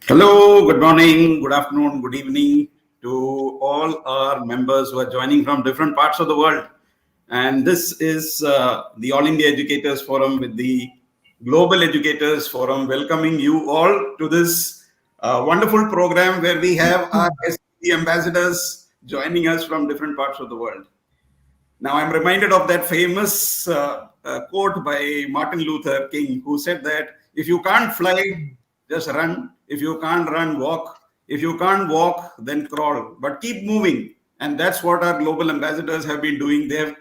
Hello, good morning, good afternoon, good evening to all our members who are joining from different parts of the world. And this is the All India Educators Forum with the Global Educators Forum, welcoming you all to this wonderful program where we have our SDG ambassadors joining us from different parts of the world. Now, I'm reminded of that famous quote by Martin Luther King, who said that if you can't fly, just run. If you can't run, walk. If you can't walk, then crawl. But keep moving. And that's what our global ambassadors have been doing. They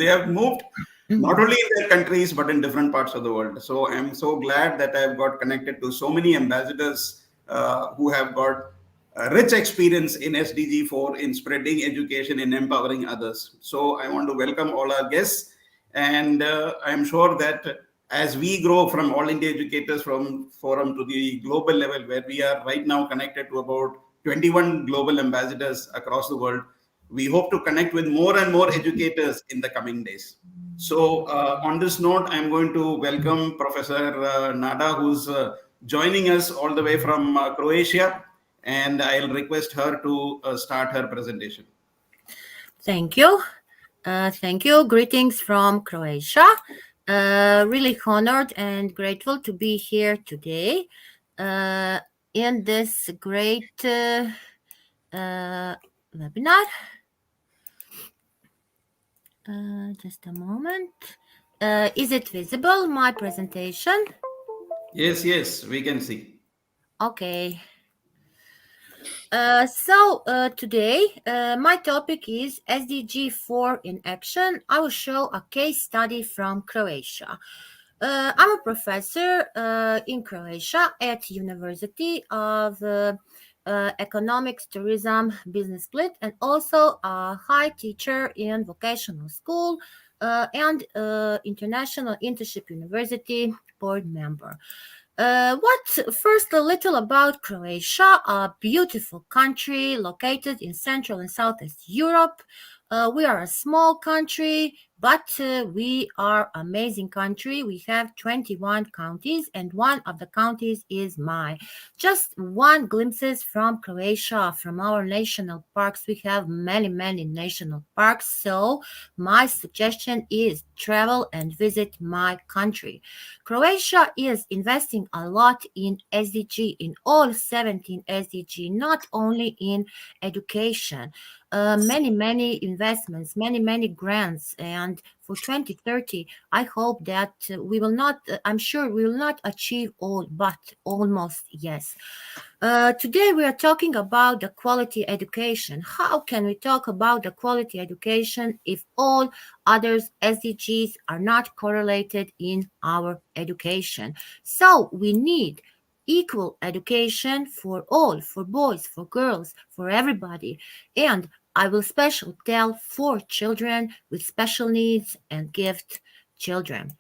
have moved not only in their countries but in different parts of the world. So I'm so glad that I've got connected to so many ambassadors who have got a rich experience in SDG4 in spreading education and empowering others. So I want to welcome all our guests, and I'm sure that as we grow from All India Educators from Forum to the global level, where we are right now connected to about 21 global ambassadors across the world, we hope to connect with more and more educators in the coming days. So, on this note, I'm going to welcome Professor Nada, who's joining us all the way from Croatia, and I'll request her to start her presentation. Thank you. Thank you. Greetings from Croatia. Really honored and grateful to be here today in this great webinar. Just a moment. Is it visible, my presentation? Yes, we can see. Okay. Today, my topic is SDG4 in action. I will show a case study from Croatia. I'm a professor in Croatia at University of Economics, Tourism, Business Split, and also a high teacher in vocational school and International Internship University board member. First, a little about Croatia, a beautiful country located in Central and Southeast Europe. We are a small country, but we are amazing country. We have 21 counties, and one of the counties is mine. Just one glimpses from Croatia, from our national parks. We have many national parks. So my suggestion is travel and visit my country. Croatia is investing a lot in SDG, in all 17 SDG, not only in education. Many investments, many grants, and for 2030, I hope that we will not, I'm sure we will not achieve all, but almost yes. Today we are talking about the quality education. How can we talk about the quality education if all others SDGs are not correlated in our education? So we need equal education for all, for boys, for girls, for everybody. And I will special tell for children with special needs and gift children.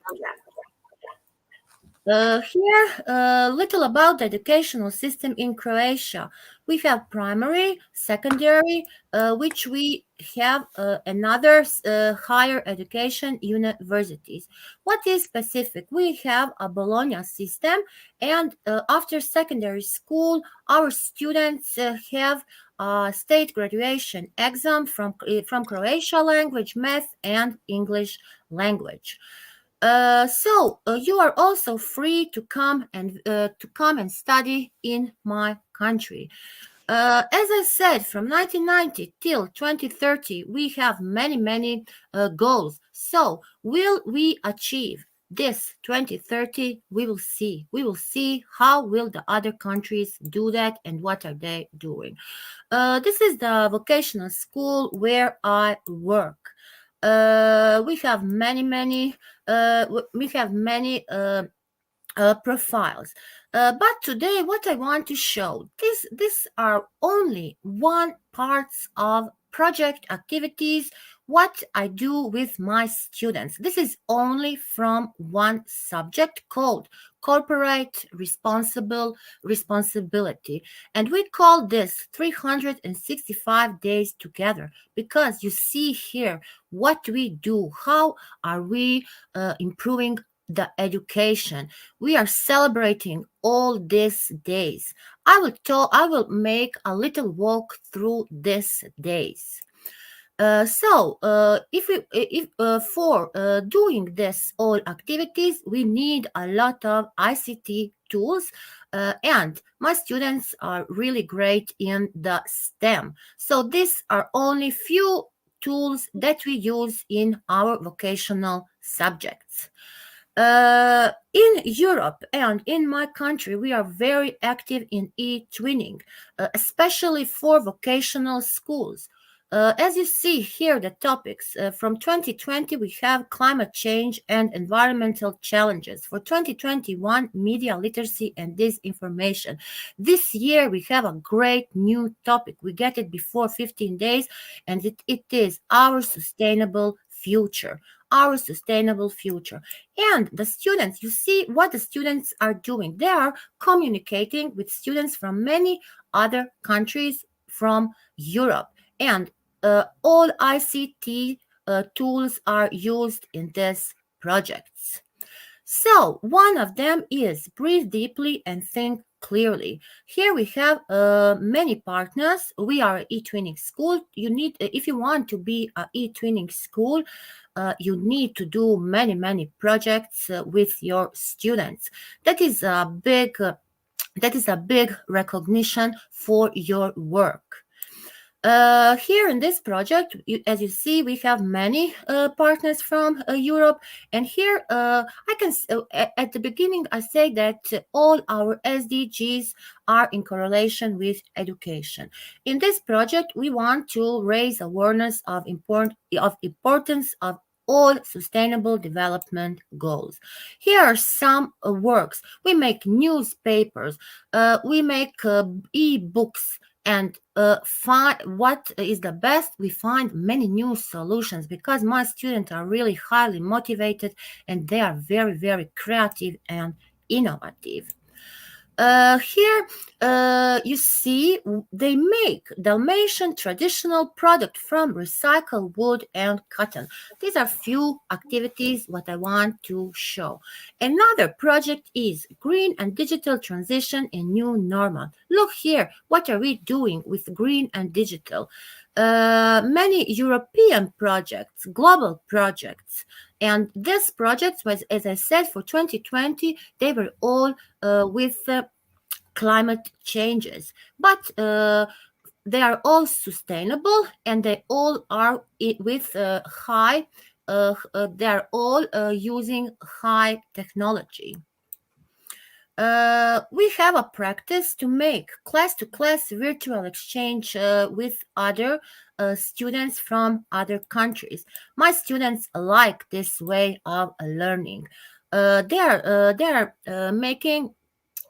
Here, little about the educational system in Croatia. We have primary, secondary, which we have another higher education universities. What is specific? We have a Bologna system, and after secondary school, our students have a state graduation exam from Croatia language, math, and English language. You are also free to come and study in my country. As I said, from 1990 till 2030, we have many goals. So, will we achieve this 2030? We will see. We will see how will the other countries do that and what are they doing. This is the vocational school where I work. We have many profiles. But today, what I want to show, these are only one parts of project activities, what I do with my students. This is only from one subject called corporate responsibility. And we call this 365 days together because you see here what we do, how are we improving the education. We are celebrating all these days. I will make a little walk through these days. If for doing this all activities, we need a lot of ICT tools, and my students are really great in the STEM. So these are only few tools that we use in our vocational subjects. In Europe and in my country, we are very active in e-twinning, especially for vocational schools. As you see here, the topics from 2020, we have climate change and environmental challenges. For 2021, media literacy and disinformation. This year, we have a great new topic. We get it before 15 days, and it is our sustainable future. Our sustainable future. And the students, you see what the students are doing. They are communicating with students from many other countries from Europe. And all ICT tools are used in these projects. So one of them is breathe deeply and think clearly. Here we have many partners. We are e-twinning school. You need, if you want to be an e-twinning school, you need to do many projects with your students. That is a big recognition for your work. Here in this project, as you see, we have many partners from Europe. And here, at the beginning, I say that all our SDGs are in correlation with education. In this project, we want to raise awareness of importance of all sustainable development goals. Here are some works. We make newspapers, we make e-books, and find what is the best. We find many new solutions because my students are really highly motivated and they are very creative and innovative. Here you see they make Dalmatian traditional product from recycled wood and cotton. These are few activities what I want to show. Another project is green and digital transition in new normal. Look here, what are we doing with green and digital? Many European projects, global projects, and this project was, as I said, for 2020, they were all with climate changes, but they are all sustainable and they all are with high, they are all using high technology. We have a practice to make class-to-class virtual exchange with other students from other countries. My students like this way of learning.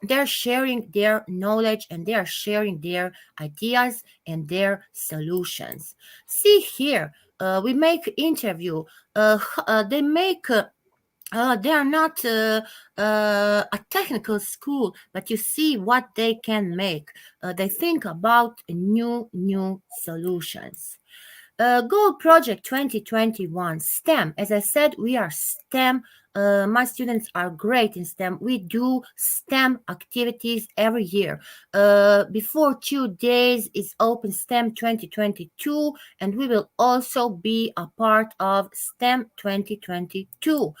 They're sharing their knowledge and they are sharing their ideas and their solutions. See here, we make interview. They are not a technical school, but you see what they can make. They think about new solutions. Goal Project 2021, STEM. As I said, we are STEM. My students are great in STEM. We do STEM activities every year. Before 2 days is Open STEM 2022, and we will also be a part of STEM 2022.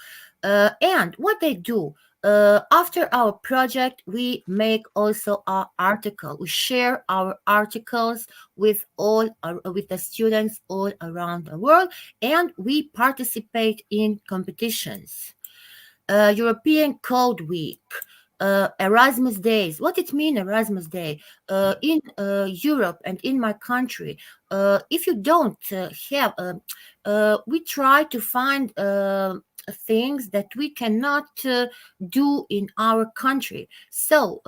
And what they do, after our project, we make also our article. We share our articles with with the students all around the world, and we participate in competitions. European Code Week. Erasmus Days. What it mean, Erasmus Day? In Europe and in my country, if you don't have, we try to find things that we cannot do in our country. So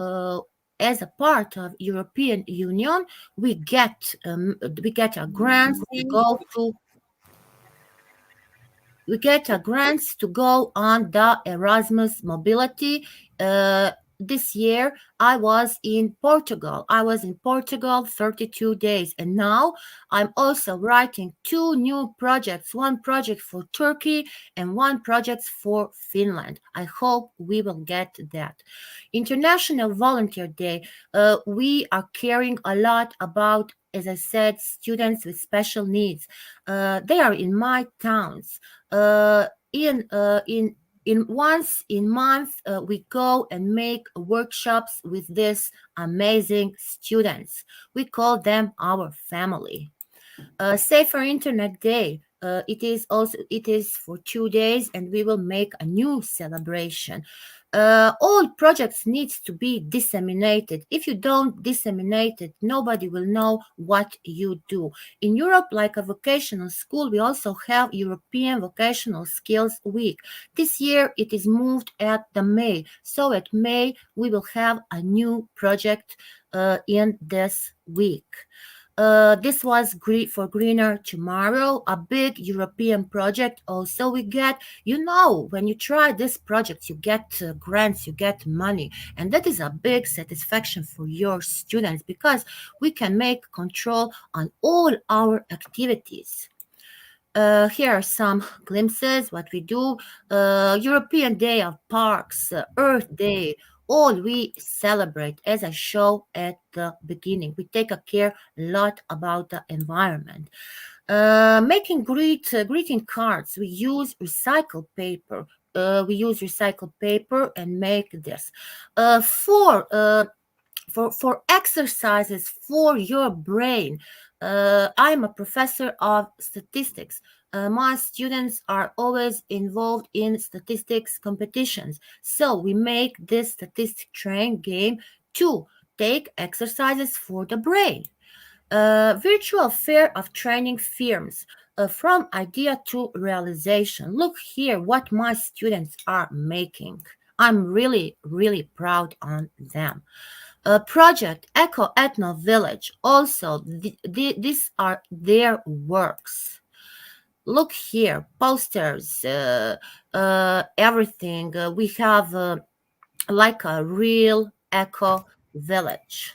as a part of European Union, we get a grant to go to. We get a grants to go on the Erasmus mobility this year I was in Portugal. I was in Portugal 32 days, and now I'm also writing two new projects, one project for Turkey and one project for Finland. I hope we will get that. International Volunteer Day, we are caring a lot about, as I said, students with special needs. They are in my towns. In once in month, we go and make workshops with these amazing students. We call them our family. Safer Internet Day. It is for 2 days, and we will make a new celebration. All projects needs to be disseminated. If you don't disseminate it, nobody will know what you do. In Europe, like a vocational school, we also have European Vocational Skills Week. This year it is moved at the May. So at May we will have a new project in this week. This was for Greener Tomorrow, a big European project. Also, we get, when you try this project, you get grants, you get money, and that is a big satisfaction for your students because we can make control on all our activities. Here are some glimpses what we do. European Day of Parks, Earth Day, all we celebrate, as I show at the beginning. We take a care a lot about the environment. Making greeting cards, we use recycled paper. And make this. For exercises for your brain. I'm a professor of statistics. My students are always involved in statistics competitions. So we make this statistic train game to take exercises for the brain. Virtual fair of training firms. From idea to realization. Look here what my students are making. I'm really, really proud on them. Project Eco Ethno Village. Also, these are their works. Look here, posters, everything. We have like a real eco village.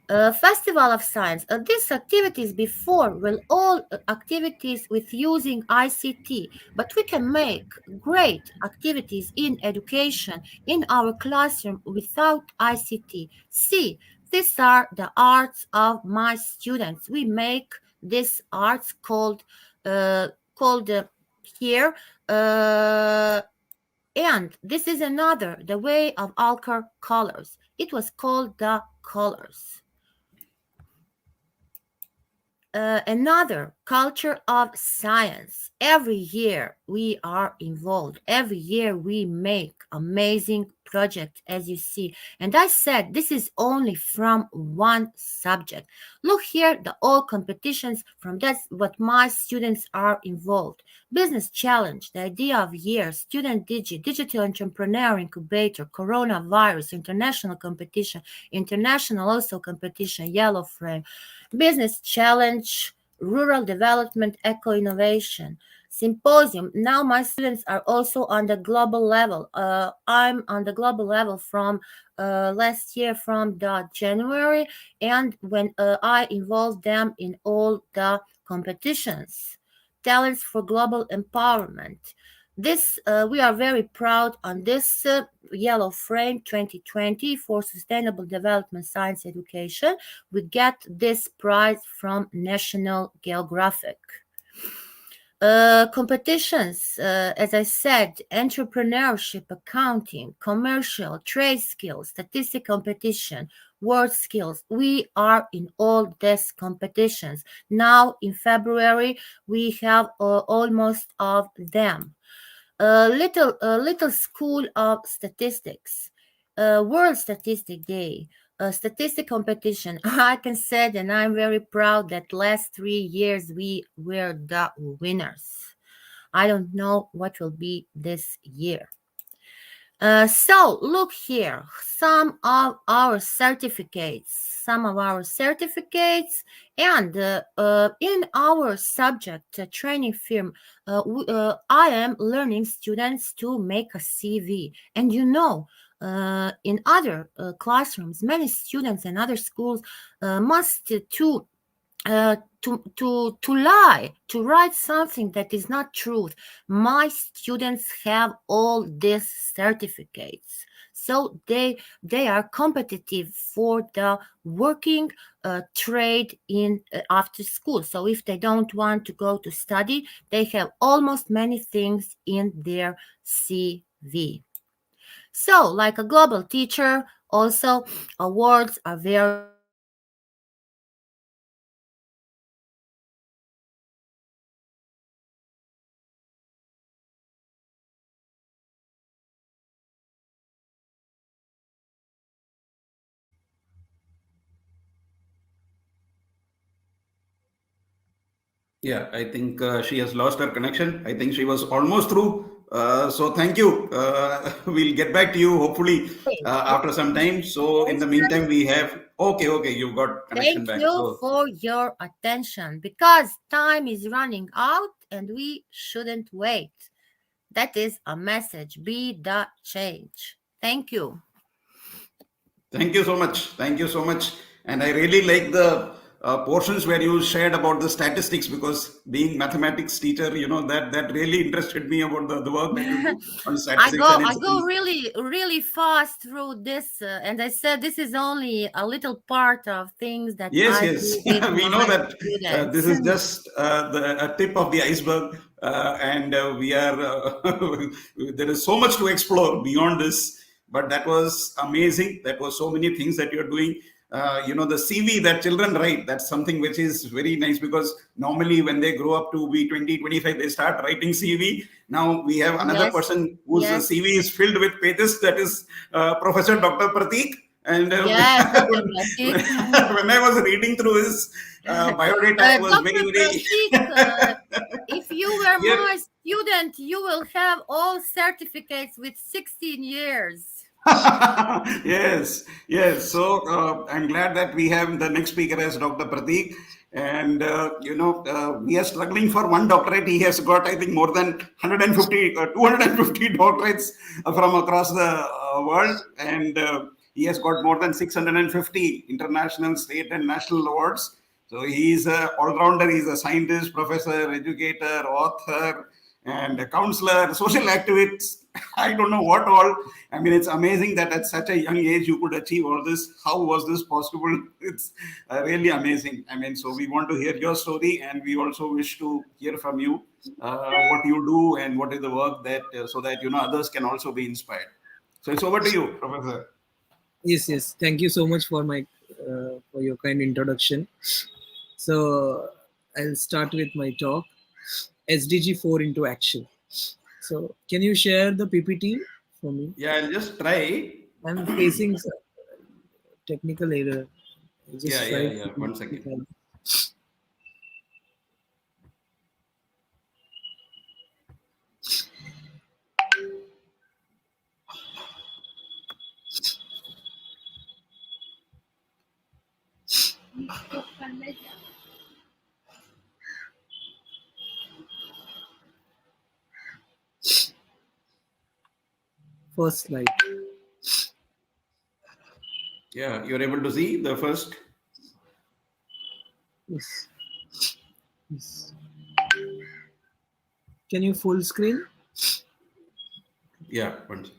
Festival of Science. These activities before were all activities with using ICT, but we can make great activities in education in our classroom without ICT. See, these are the arts of my students. We make these arts called here. And this is another, the way of ochre colors. It was called the colors. Another culture of science. Every year we are involved. Every year we make amazing projects, as you see. And I said this is only from one subject. Look here, the all competitions from that's what my students are involved. Business challenge, the idea of year, student digital entrepreneur incubator, coronavirus, international competition, international also competition, yellow frame. Business challenge, rural development, eco-innovation, symposium. Now my students are also on the global level. I'm on the global level from last year, from the January, and when I involved them in all the competitions. Talents for global empowerment. This we are very proud on this yellow frame 2020 for sustainable development science education. We get this prize from National Geographic. Competitions, as I said, entrepreneurship, accounting, commercial, trade skills, statistic competition, word skills. We are in all these competitions. Now in February, we have almost of them. Little school of statistics, World Statistic Day, statistic competition. I can say that I'm very proud that last 3 years we were the winners. I don't know what will be this year. So look here, some of our certificates, and in our subject training firm, I am learning students to make a CV. And in other classrooms, many students in other schools must to lie, to write something that is not truth. My students have all these certificates, so they are competitive for the working trade in after school. So if they don't want to go to study, they have almost many things in their CV. So, like a global teacher, also awards are very important. Yeah, I think she has lost her connection. I think she was almost through. So thank you. We'll get back to you hopefully Thank you. after some time. So in the Also, meantime, we have okay, you've got connection thank back. you So for your attention because time is running out and we shouldn't wait. That is a message. Be the change. Thank you. thank you so much. Thank you so much. And I really like the portions where you shared about the statistics because being mathematics teacher, that really interested me about the work that you do on I statistics, go and I it's go really really fast through this, and I said this is only a little part of things that yes, I yes. do with We know my that this students. is just a tip of the iceberg, and we are there is so much to explore beyond this. But that was amazing. That was so many things that you're doing. The CV that children write, that's something which is very nice because normally when they grow up to be 20, 25, they start writing CV. Now we have another Yes, person whose yes, CV is filled with pages. That is Professor Dr. Pratik. And yes, Dr. when, Pratik. when I was reading through his biodata, I was Dr. very, Pratik, very. if you were Yep. my student, you will have all certificates with 16 years. Yes, yes. So I'm glad that we have the next speaker as Dr. Pratik. And, we are struggling for one doctorate. He has got, I think, more than 150, 250 doctorates from across the world. And he has got more than 650 international, state, and national awards. So he's an all-rounder. He's a scientist, professor, educator, author, and a counselor, social activist. I don't know what all. I mean, it's amazing that at such a young age you could achieve all this. How was this possible? It's really amazing. I mean, so we want to hear your story, and we also wish to hear from you what you do and what is the work that so that others can also be inspired. So it's over to you, Professor. Yes, yes. Thank you so much for my for your kind introduction. So I'll start with my talk. SDG4 into action. So can you share the PPT for me? Yeah, I'll just try. I'm facing some technical error. I Yeah, just yeah, tried. yeah. 1 second. First slide. Yeah, you're able to see the first. Yes. Yes. Can you full screen? Yeah, 1 second.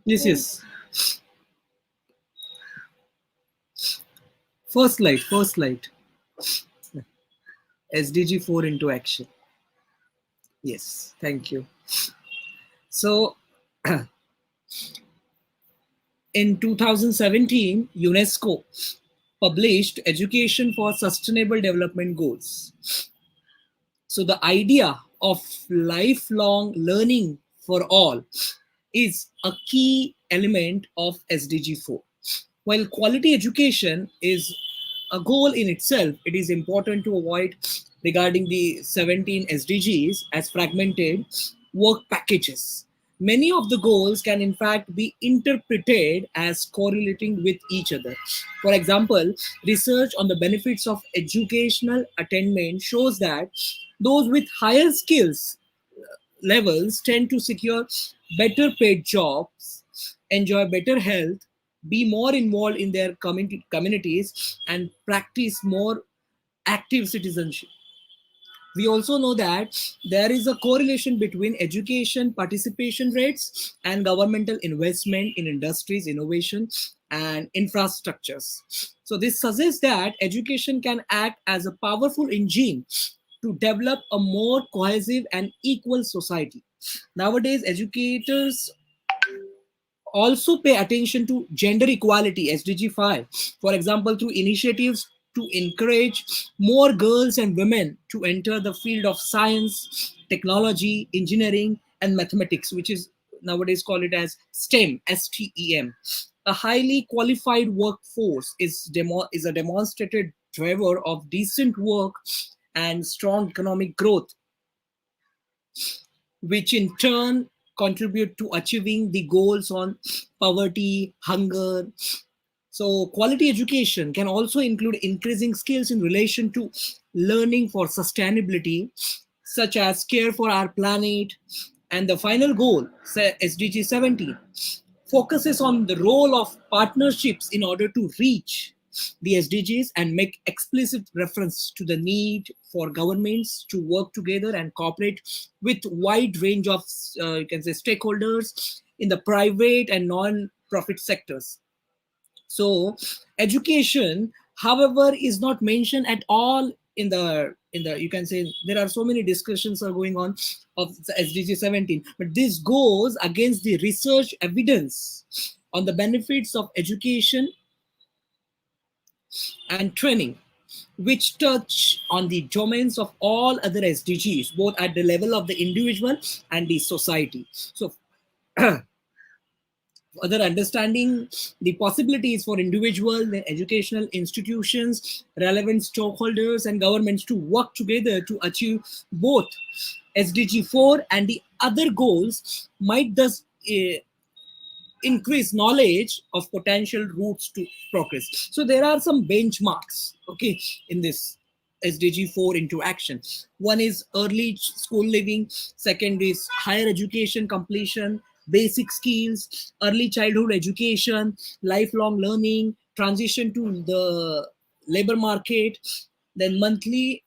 Yes, yes. First slide. First slide. SDG4 into action. Yes. Thank you. So in 2017, UNESCO published Education for Sustainable Development Goals. So the idea of lifelong learning for all is a key element of SDG4. While quality education is a goal in itself, it is important to avoid regarding the 17 SDGs as fragmented work packages. Many of the goals can in fact be interpreted as correlating with each other. For example, research on the benefits of educational attainment shows that those with higher skills levels tend to secure better paid jobs, enjoy better health, be more involved in their communities, and practice more active citizenship. We also know that there is a correlation between education participation rates and governmental investment in industries, innovation, and infrastructures. So, this suggests that education can act as a powerful engine to develop a more cohesive and equal society. Nowadays, educators also pay attention to gender equality, SDG5, for example, through initiatives to encourage more girls and women to enter the field of science, technology, engineering, and mathematics, which is nowadays called it as STEM, STEM. A highly qualified workforce is a demonstrated driver of decent work and strong economic growth, which in turn contribute to achieving the goals on poverty, hunger. So, quality education can also include increasing skills in relation to learning for sustainability, such as care for our planet. And the final goal, SDG 17, focuses on the role of partnerships in order to reach the SDGs and make explicit reference to the need for governments to work together and cooperate with wide range of you can say stakeholders in the private and non-profit sectors. So education, however, is not mentioned at all in the you can say there are so many discussions are going on of the SDG 17, but this goes against the research evidence on the benefits of education and training, which touch on the domains of all other SDGs, both at the level of the individual and the society. So further understanding the possibilities for individual, the educational institutions, relevant stakeholders, and governments to work together to achieve both SDG 4 and the other goals might thus increase knowledge of potential routes to progress. So there are some benchmarks, okay, in this SDG 4 into action. One is early school living, second is higher education completion, basic skills, early childhood education, lifelong learning, transition to the labor market, then monthly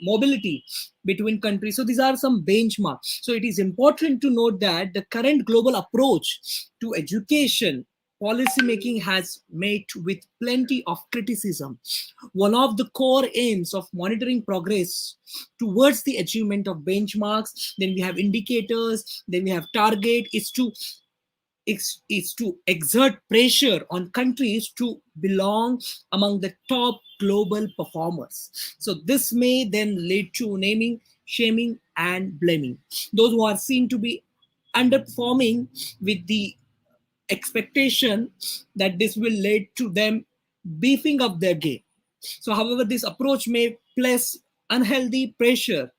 mobility between countries. So these are some benchmarks. So it is important to note that the current global approach to education policy making has met with plenty of criticism. One of the core aims of monitoring progress towards the achievement of benchmarks, then we have indicators, then we have target, is to exert pressure on countries to belong among the top global performers. So this may then lead to naming, shaming, and blaming those who are seen to be underperforming, with the expectation that this will lead to them beefing up their game. So, however, this approach may place unhealthy pressure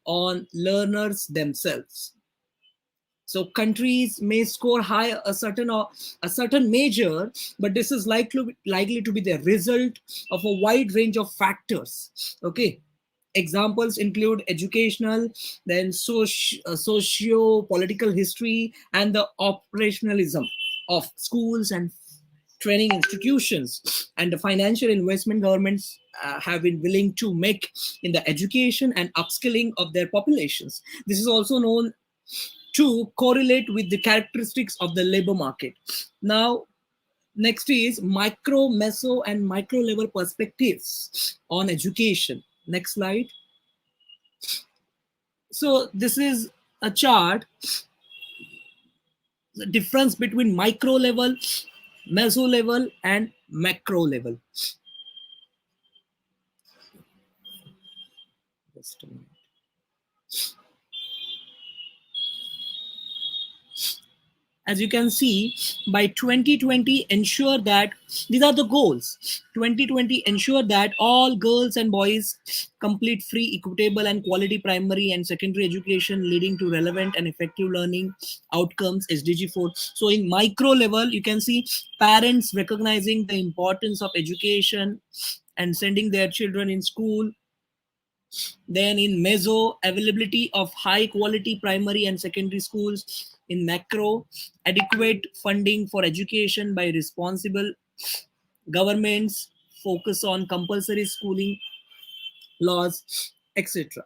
on learners themselves. So countries may score high a certain major, but this is likely to be the result of a wide range of factors. Okay, examples include educational, then socio-political history, and the operationalism of schools and training institutions, and the financial investment governments have been willing to make in the education and upskilling of their populations. This is also known to correlate with the characteristics of the labor market. Now, next is micro, meso, and micro level perspectives on education. Next slide. So this is a chart, the difference between micro level, meso level, and macro level. Just a minute. As you can see, by 2020, ensure that these are the goals. 2020, ensure that all girls and boys complete free, equitable, and quality primary and secondary education, leading to relevant and effective learning outcomes. SDG4. So, in micro level, you can see parents recognizing the importance of education and sending their children in school. Then in meso, availability of high quality primary and secondary schools. In macro, adequate funding for education by responsible governments, focus on compulsory schooling laws, etc.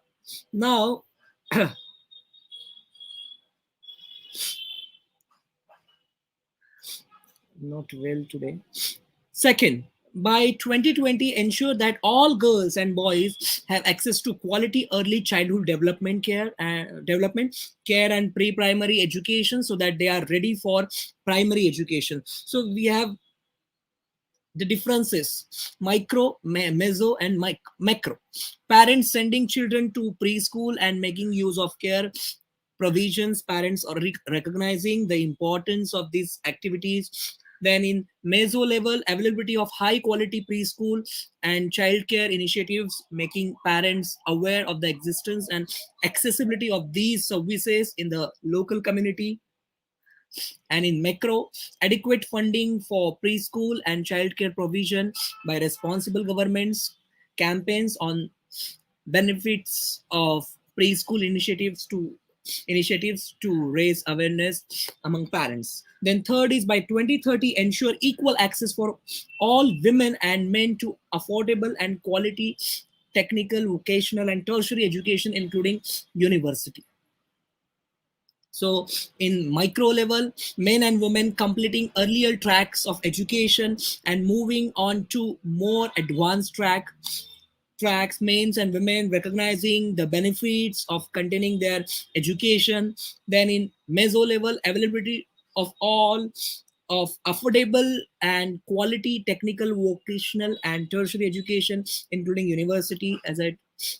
Now, not well today. Second, by 2020, ensure that all girls and boys have access to quality early childhood development care and pre-primary education, so that they are ready for primary education. So we have the differences: micro, meso, and macro. Parents sending children to preschool and making use of care provisions. Parents are recognizing the importance of these activities. Then in meso level, availability of high quality preschool and childcare initiatives, making parents aware of the existence and accessibility of these services in the local community. And in macro, adequate funding for preschool and childcare provision by responsible governments, campaigns on benefits of preschool initiatives to raise awareness among parents. Then third is by 2030, ensure equal access for all women and men to affordable and quality technical, vocational, and tertiary education, including university. So in micro level, men and women completing earlier tracks of education and moving on to more advanced tracks, men and women recognizing the benefits of continuing their education. Then in meso level, availability of all of affordable and quality technical, vocational, and tertiary education, including university, as I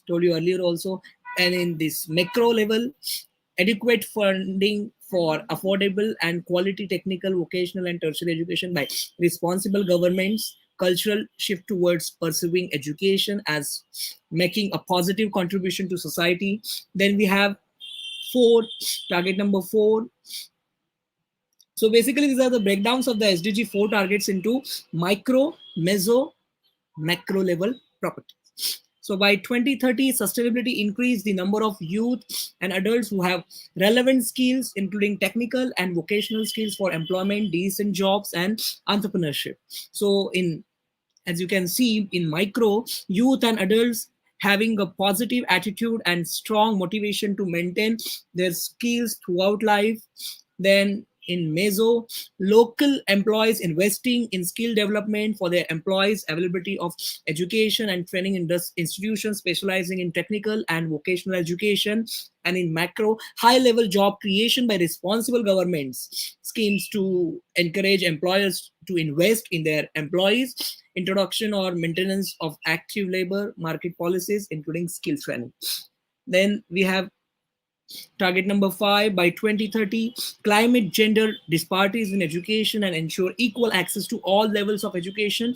told you earlier also. And in this macro level, adequate funding for affordable and quality technical, vocational, and tertiary education by responsible governments, cultural shift towards pursuing education as making a positive contribution to society. Then we have target number 4. So basically, these are the breakdowns of the SDG 4 targets into micro, meso, macro level properties. So by 2030, sustainability increase the number of youth and adults who have relevant skills, including technical and vocational skills for employment, decent jobs, and entrepreneurship. So as you can see, in micro, youth and adults having a positive attitude and strong motivation to maintain their skills throughout life. Then in meso, local employees investing in skill development for their employees, availability of education and training in institutions specializing in technical and vocational education. And in macro, high level job creation by responsible governments, schemes to encourage employers to invest in their employees, introduction or maintenance of active labor market policies, including skill training. Then we have target number 5, by 2030, climate gender disparities in education and ensure equal access to all levels of education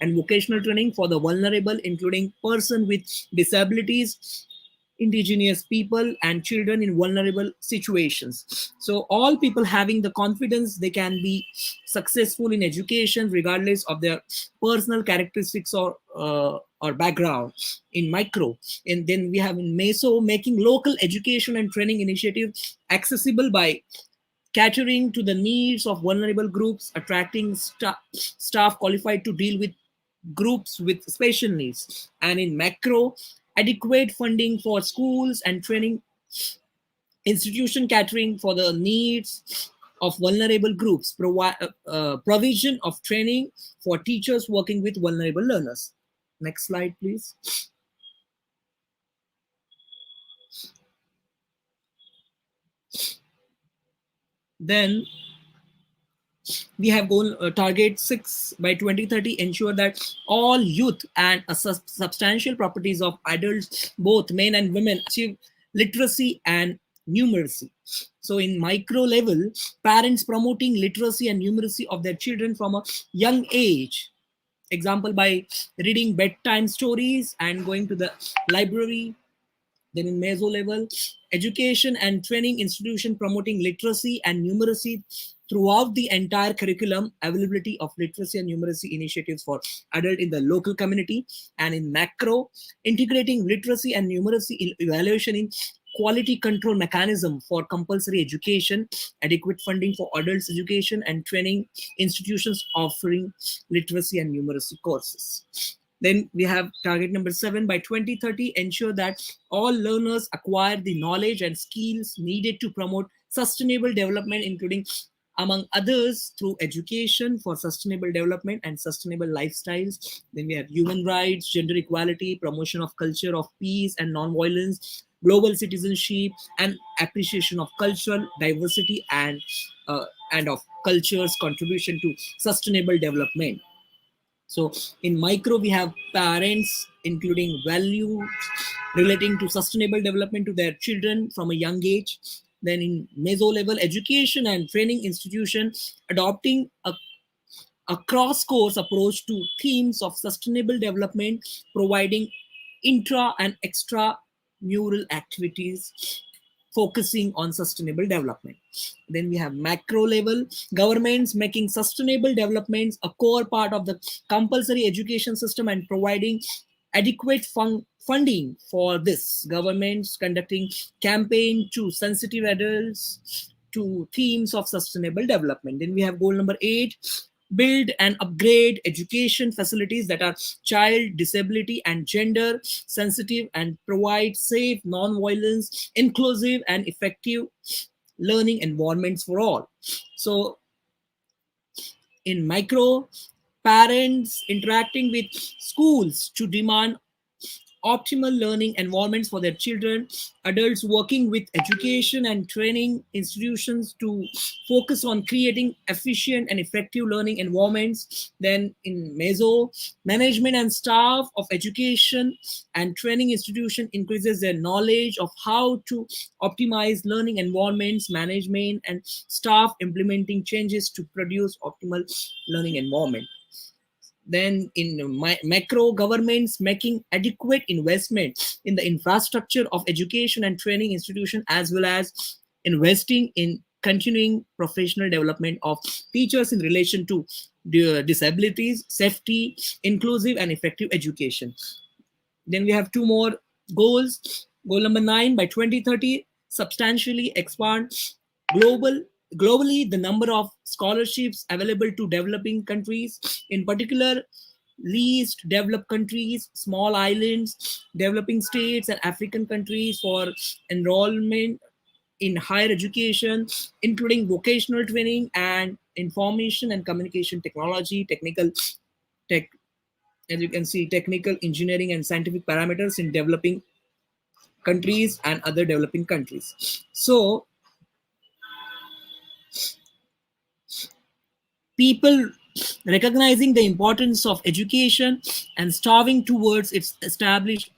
and vocational training for the vulnerable, including person with disabilities, indigenous people, and children in vulnerable situations. So all people having the confidence they can be successful in education regardless of their personal characteristics or background. In micro, and then we have in meso, making local education and training initiatives accessible by catering to the needs of vulnerable groups, attracting staff qualified to deal with groups with special needs. And in macro, adequate funding for schools and training institution catering for the needs of vulnerable groups, provision of training for teachers working with vulnerable learners. Next slide, please. Then We have goal target 6 by 2030, ensure that all youth and substantial properties of adults, both men and women, achieve literacy and numeracy. So in micro level, parents promoting literacy and numeracy of their children from a young age, example by reading bedtime stories and going to the library. Then in meso level, education and training institution promoting literacy and numeracy throughout the entire curriculum, availability of literacy and numeracy initiatives for adult in the local community. And in macro, integrating literacy and numeracy evaluation in quality control mechanism for compulsory education, adequate funding for adults education, and training institutions offering literacy and numeracy courses. Then we have target number 7 by 2030, ensure that all learners acquire the knowledge and skills needed to promote sustainable development, including among others through education for sustainable development and sustainable lifestyles. Then we have human rights, gender equality, promotion of culture of peace and non-violence, global citizenship, and appreciation of cultural diversity and of culture's contribution to sustainable development. So in micro, we have parents including values relating to sustainable development to their children from a young age. Then in meso level, education and training institution adopting a cross-course approach to themes of sustainable development, providing intra and extra mural activities focusing on sustainable development. Then we have macro level, governments making sustainable developments a core part of the compulsory education system and providing adequate funding for this. Governments conducting campaign to sensitive adults to themes of sustainable development. Then we have goal number 8, build and upgrade education facilities that are child, disability, and gender sensitive and provide safe, non-violence, inclusive, and effective learning environments for all. So in micro, parents interacting with schools to demand optimal learning environments for their children, adults working with education and training institutions to focus on creating efficient and effective learning environments. Then in meso, management and staff of education and training institution increases their knowledge of how to optimize learning environments, management and staff implementing changes to produce optimal learning environment. Then in macro, governments making adequate investment in the infrastructure of education and training institution, as well as investing in continuing professional development of teachers in relation to disabilities, safety, inclusive and effective education. Then we have 2 more goals. Goal number 9, by 2030, substantially expand globally the number of scholarships available to developing countries, in particular least developed countries, small islands, developing states, and African countries for enrollment in higher education, including vocational training and information and communication technology, as you can see, technical, engineering, and scientific parameters in developing countries and other developing countries. So people recognizing the importance of education and striving towards its establishment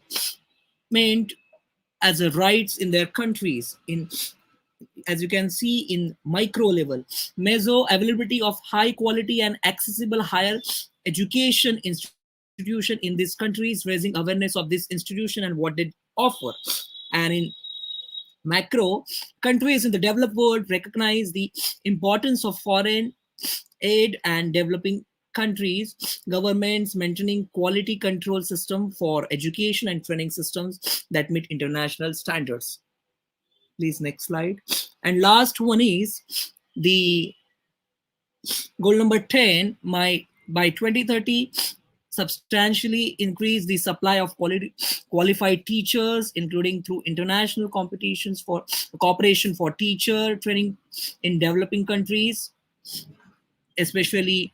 as a rights in their countries. As you can see in micro level, meso, availability of high quality and accessible higher education institution in these countries, raising awareness of this institution and what they offer. And in macro, countries in the developed world recognize the importance of foreign aid and developing countries, governments maintaining quality control system for education and training systems that meet international standards. Please, next slide. And last one is the goal number 10, by 2030, substantially increase the supply of qualified teachers, including through international competitions for cooperation for teacher training in developing countries, especially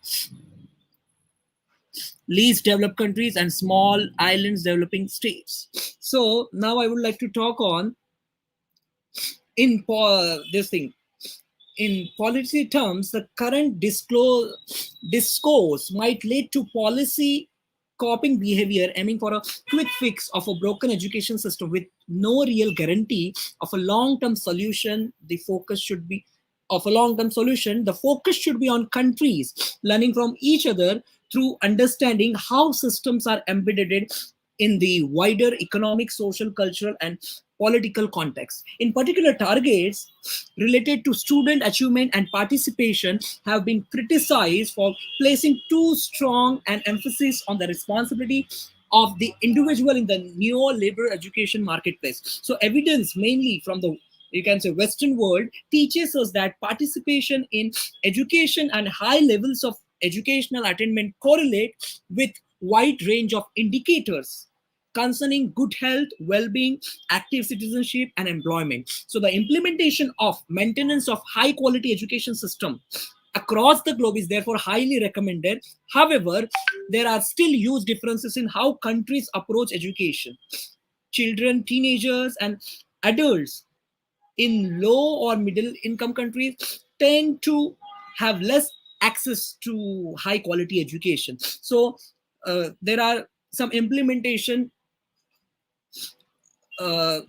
least developed countries and small islands developing states. So now I would like to talk on this thing, in policy terms, the current discourse might lead to policy coping behavior aiming for a quick fix of a broken education system with no real guarantee of a long-term solution. The focus should be on countries learning from each other through understanding how systems are embedded in the wider economic, social, cultural, and political context. In particular, targets related to student achievement and participation have been criticized for placing too strong an emphasis on the responsibility of the individual in the neoliberal education marketplace. So evidence mainly from the, you can say, Western world teaches us that participation in education and high levels of educational attainment correlate with wide range of indicators concerning good health, well-being, active citizenship, and employment. So the implementation of maintenance of high quality education system across the globe is therefore highly recommended. However, there are still huge differences in how countries approach education. Children, teenagers, and adults in low or middle income countries tend to have less access to high quality education. So there are some implementation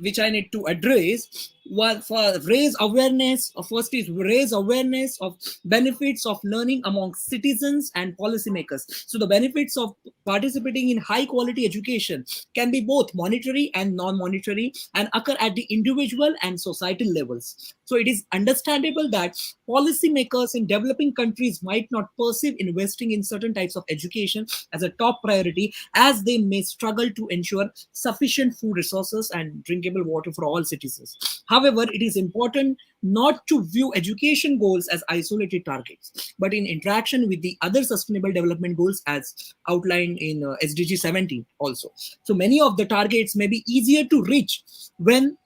which I need to address. One, for raise awareness. First is raise awareness of benefits of learning among citizens and policymakers. So the benefits of participating in high quality education can be both monetary and non-monetary and occur at the individual and societal levels. So it is understandable that policymakers in developing countries might not perceive investing in certain types of education as a top priority, as they may struggle to ensure sufficient food resources and drinkable water for all citizens. However, it is important not to view education goals as isolated targets, but in interaction with the other sustainable development goals as outlined in SDG 17 also. So many of the targets may be easier to reach when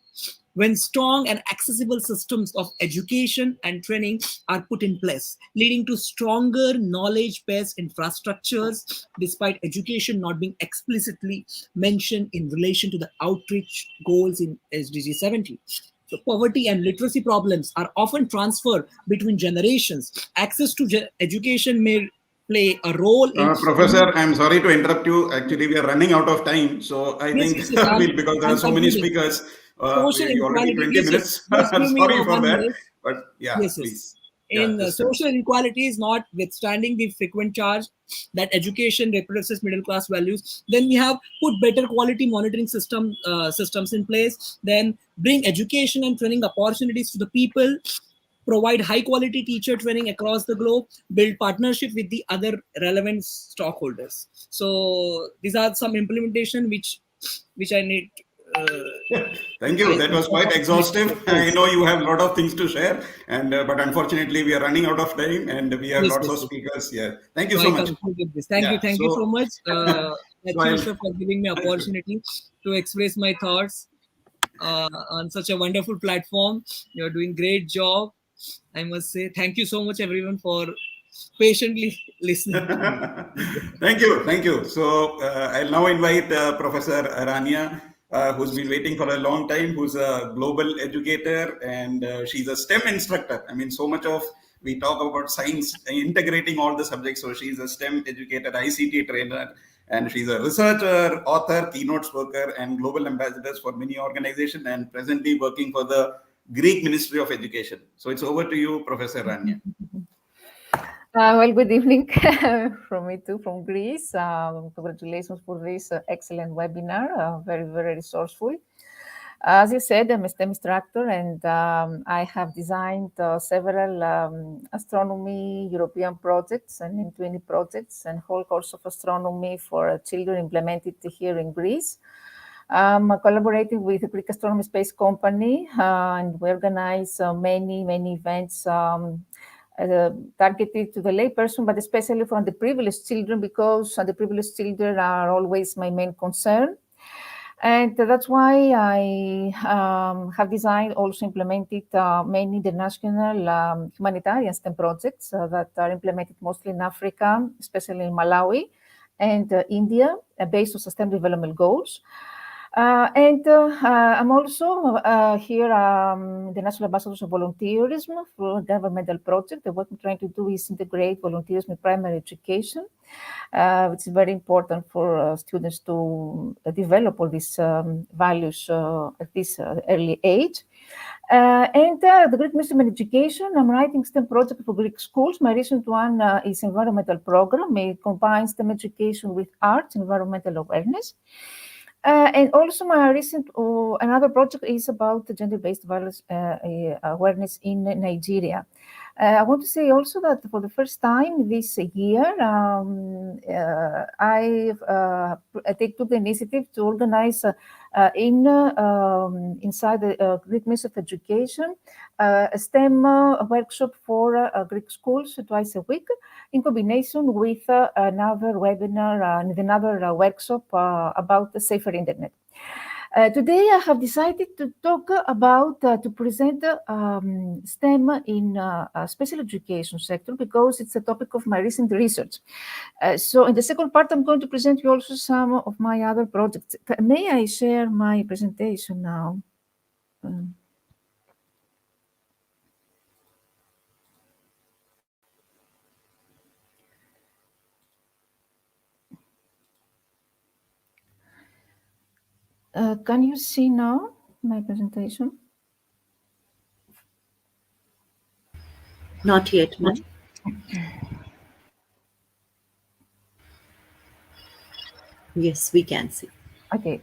strong and accessible systems of education and training are put in place, leading to stronger knowledge-based infrastructures, despite education not being explicitly mentioned in relation to the outreach goals in SDG 17. So poverty and literacy problems are often transferred between generations. Access to education may play a role in... Professor, I'm sorry to interrupt you. Actually, we are running out of time. So I think yes, because there are so many speakers, social we already inequality. 20 minutes. Just give me Sorry for 1 that. minute. But yeah, Yes. please. In just social inequalities, notwithstanding the frequent charge that education represses middle class values, then we have put better quality monitoring systems in place, then bring education and training opportunities to the people, provide high quality teacher training across the globe, build partnership with the other relevant stockholders. So these are some implementation which I need. Thank you. That was quite exhaustive. I know you have a lot of things to share, and but unfortunately, we are running out of time, and we have lots of speakers here. Thank you so much. Thank you so much, sir, for giving me opportunity to express my thoughts on such a wonderful platform. You're doing great job, I must say. Thank you so much, everyone, for patiently listening. Thank you. So I'll now invite Professor Rania, who's been waiting for a long time, who's a global educator, and she's a STEM instructor. I mean, so much of we talk about science, integrating all the subjects. So she's a STEM educator, ICT trainer, and she's a researcher, author, keynote speaker, and global ambassadors for many organizations, and presently working for the Greek Ministry of Education. So it's over to you, Professor Rania. Well, good evening from me too, from Greece. Congratulations for this excellent webinar, very, very resourceful. As you said, I'm a STEM instructor, and I have designed several astronomy European projects and 20 projects and whole course of astronomy for children implemented here in Greece. I'm collaborating with the Greek Astronomy Space Company, and we organize many events targeted to the layperson, but especially for underprivileged children, because underprivileged children are always my main concern. And that's why I have designed, also implemented many international humanitarian STEM projects that are implemented mostly in Africa, especially in Malawi and India, based on sustainable development goals. I'm also here the National Ambassadors of Volunteerism for a governmental project. What I'm trying to do is integrate volunteerism in primary education, which is very important for students to develop all these values at this early age. The Greek Ministry of Education, I'm writing STEM project for Greek schools. My recent one is environmental program. It combines STEM education with arts, environmental awareness. And also my recent, another project is about the gender-based violence awareness in Nigeria. I want to say also that for the first time this year, I took the initiative to organize inside the Greek Ministry of Education a STEM workshop for Greek schools twice a week, in combination with another webinar and another workshop about the safer internet. Today, I have decided to talk about, to present STEM in special education sector because it's a topic of my recent research. So in the second part, I'm going to present you also some of my other projects. May I share my presentation now? Can you see now my presentation? Not yet, ma'am. Yes, we can see. Okay.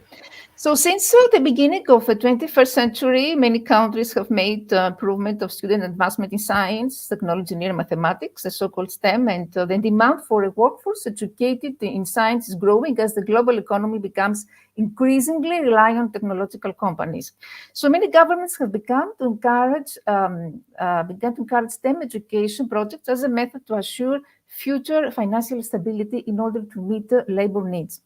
So since the beginning of the 21st century, many countries have made improvement of student advancement in science, technology, engineering, mathematics, the so-called STEM, and the demand for a workforce educated in science is growing as the global economy becomes increasingly reliant on technological companies. So many governments have begun to encourage STEM education projects as a method to assure future financial stability in order to meet labor needs.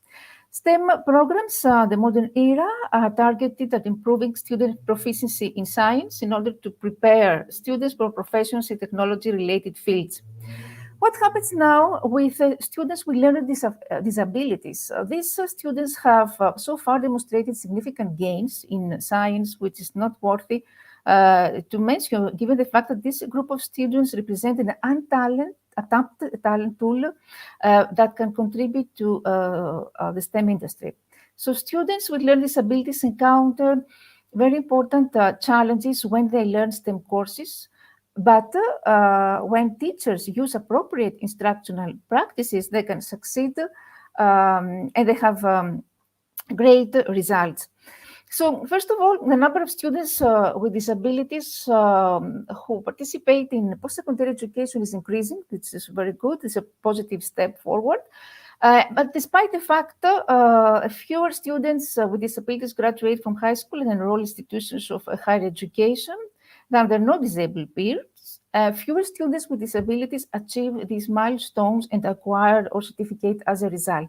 STEM programs, the modern era, are targeted at improving student proficiency in science in order to prepare students for professions in technology-related fields. What happens now with students with learning disabilities? These students have so far demonstrated significant gains in science, which is noteworthy to mention, given the fact that this group of students represent an adapted talent pool that can contribute to the STEM industry. So students with learning disabilities encounter very important challenges when they learn STEM courses. But when teachers use appropriate instructional practices, they can succeed and they have great results. So first of all, the number of students with disabilities who participate in post-secondary education is increasing, which is very good. It's a positive step forward. But despite the fact fewer students with disabilities graduate from high school and enroll institutions of higher education than their non-disabled peers, fewer students with disabilities achieve these milestones and acquire or certificate as a result.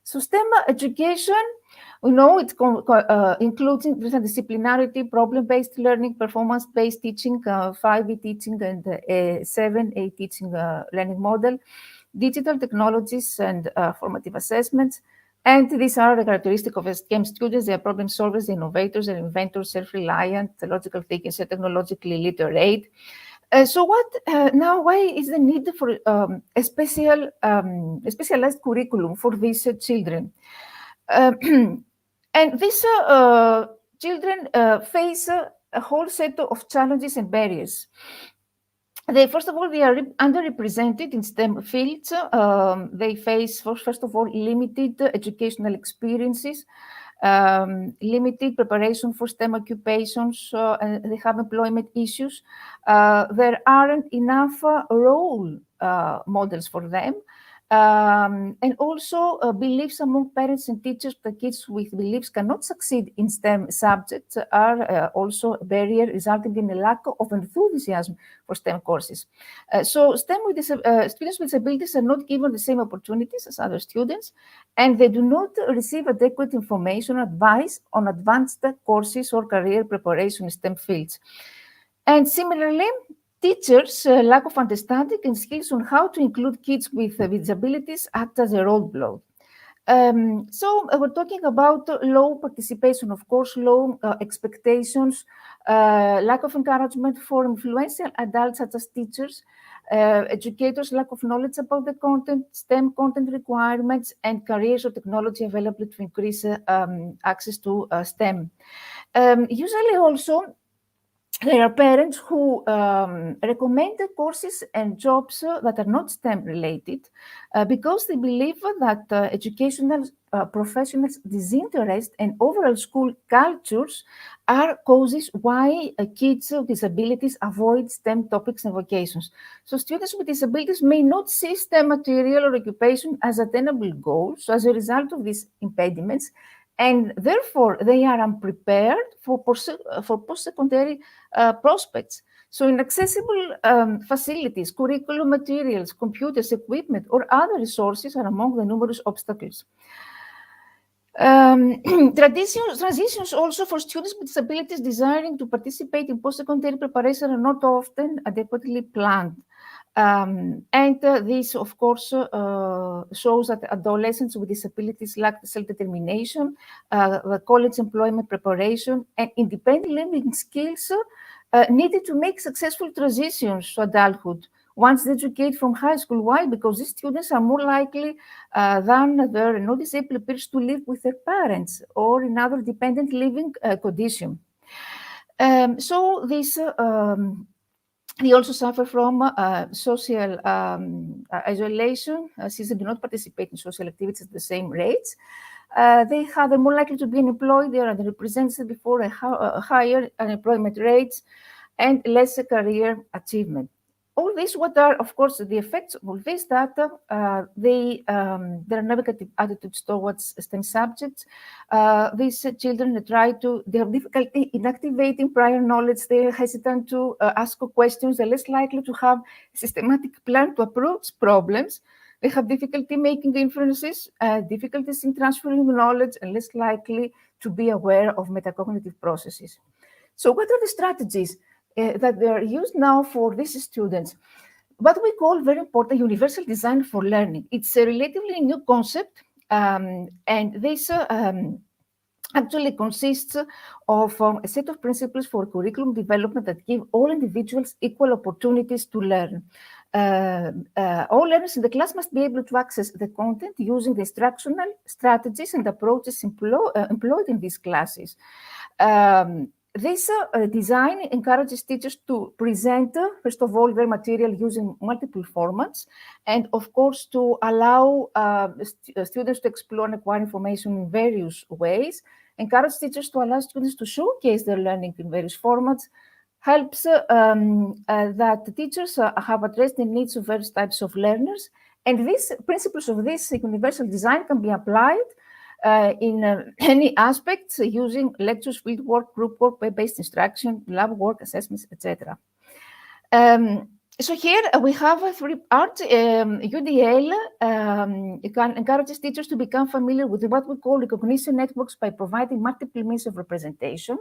So STEM education, we know it includes interdisciplinarity, problem-based learning, performance-based teaching, 5E teaching, and 7A teaching learning model, digital technologies, and formative assessments. And these are the characteristics of STEM students. They are problem solvers, innovators, and inventors, self-reliant, logical thinkers, and technologically literate. So what now? Why is the need for a specialized curriculum for these children? And these children face a whole set of challenges and barriers. First of all, they are underrepresented in STEM fields. They face, first of all, limited educational experiences, limited preparation for STEM occupations, and they have employment issues. There aren't enough role models for them. And also beliefs among parents and teachers that kids with beliefs cannot succeed in STEM subjects are also a barrier, resulting in a lack of enthusiasm for STEM courses. So STEM students with disabilities are not given the same opportunities as other students, and they do not receive adequate information or advice on advanced courses or career preparation in STEM fields. And similarly, teachers' lack of understanding and skills on how to include kids with disabilities act as a roadblock. So we're talking about low participation, of course, low expectations, lack of encouragement for influential adults such as teachers, educators, lack of knowledge about the content, STEM content requirements, and careers or technology available to increase access to STEM. Usually also, there are parents who recommend the courses and jobs that are not STEM related because they believe that educational professionals' disinterest and overall school cultures are causes why kids with disabilities avoid STEM topics and vocations. So students with disabilities may not see STEM material or occupation as attainable goals. So as a result of these impediments, and therefore they are unprepared for post-secondary prospects. So inaccessible facilities, curriculum materials, computers, equipment, or other resources are among the numerous obstacles. Transitions also for students with disabilities desiring to participate in post-secondary preparation are not often adequately planned. This, of course, shows that adolescents with disabilities lack self-determination, the college employment preparation, and independent living skills needed to make successful transitions to adulthood once they educate from high school. Why? Because these students are more likely than their non-disabled peers to live with their parents or in other dependent living condition. So this they also suffer from social isolation since they do not participate in social activities at the same rates. They're more likely to be unemployed. They are underrepresented before higher unemployment rates and lesser career achievement. All this, what are, of course, the effects of all this, that there are negative attitudes towards STEM subjects. These children they have difficulty in activating prior knowledge. They're hesitant to ask questions. They're less likely to have a systematic plan to approach problems. They have difficulty making inferences, difficulties in transferring knowledge, and less likely to be aware of metacognitive processes. So what are the strategies that they are used now for these students? What we call, very important, universal design for learning. It's a relatively new concept, and this actually consists of a set of principles for curriculum development that give all individuals equal opportunities to learn. All learners in the class must be able to access the content using the instructional strategies and approaches employed in these classes. This design encourages teachers to present, first of all, their material using multiple formats, and of course to allow students to explore and acquire information in various ways, encourage teachers to allow students to showcase their learning in various formats, helps that the teachers have addressed the needs of various types of learners, and these principles of this universal design can be applied in any aspects using lectures, field work, group work, web-based instruction, lab work, assessments, etc. So here we have a three-part UDL. It encourages teachers to become familiar with what we call recognition networks by providing multiple means of representation,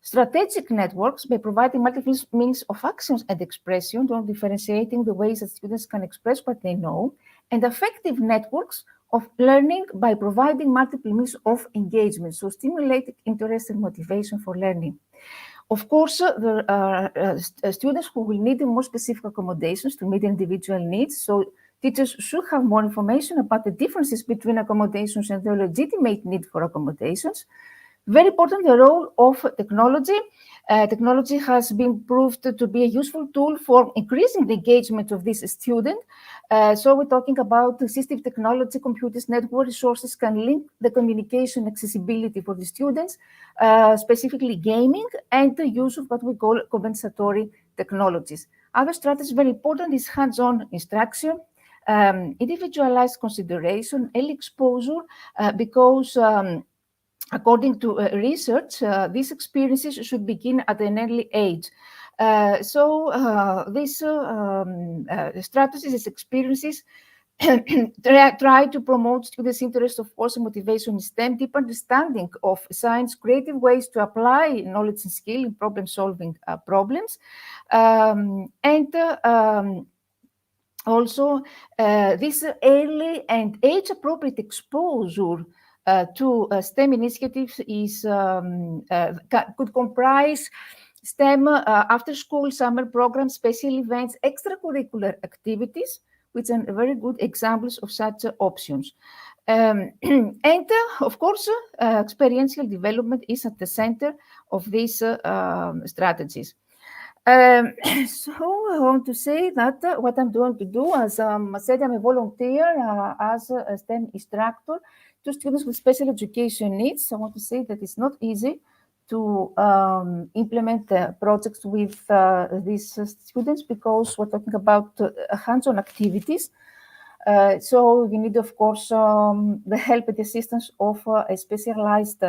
strategic networks by providing multiple means of actions and expression, differentiating the ways that students can express what they know, and effective networks of learning by providing multiple means of engagement, so stimulating interest and motivation for learning. Of course, there are students who will need more specific accommodations to meet individual needs, so teachers should have more information about the differences between accommodations and their legitimate need for accommodations. Very important, the role of technology. Technology has been proved to be a useful tool for increasing the engagement of this student. So we're talking about assistive technology, computers, network resources can link the communication accessibility for the students, specifically gaming, and the use of what we call compensatory technologies. Other strategies very important is hands-on instruction, individualized consideration, early exposure, because according to research, these experiences should begin at an early age. These strategies, these experiences, try to promote students' interest, of course, and motivation in STEM, deep understanding of science, creative ways to apply knowledge and skill in problem-solving problems, also, this early and age-appropriate exposure to STEM initiatives is could comprise STEM after-school summer programs, special events, extracurricular activities, which are very good examples of such options. And of course, experiential development is at the center of these strategies. So I want to say that what I'm going to do, as I said, I'm a volunteer as a STEM instructor to students with special education needs. I want to say that it's not easy to implement projects with these students because we're talking about hands-on activities. So you need, of course, the help and the assistance of a specialized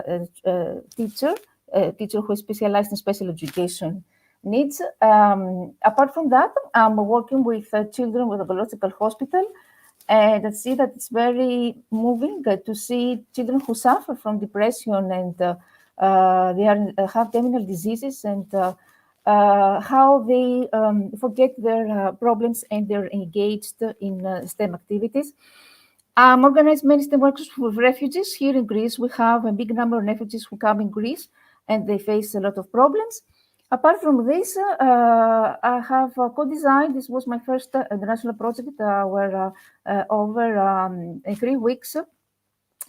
teacher, a teacher who is specialized in special education needs. Apart from that, I'm working with children with a biological hospital, and I see that it's very moving to see children who suffer from depression and have terminal diseases and how they forget their problems and they're engaged in STEM activities. Organized many STEM workshops with refugees. Here in Greece, we have a big number of refugees who come in Greece and they face a lot of problems. Apart from this, I have co-designed, this was my first international project where over 3 weeks,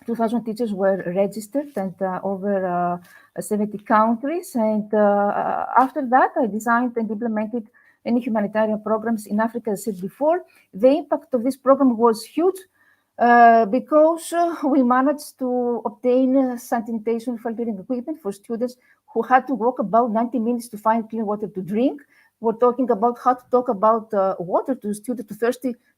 2,000 teachers were registered and over 70 countries. And after that, I designed and implemented many humanitarian programs in Africa, as I said before. The impact of this program was huge because we managed to obtain sanitation filtering equipment for students who had to walk about 90 minutes to find clean water to drink. We're talking about how to talk about water to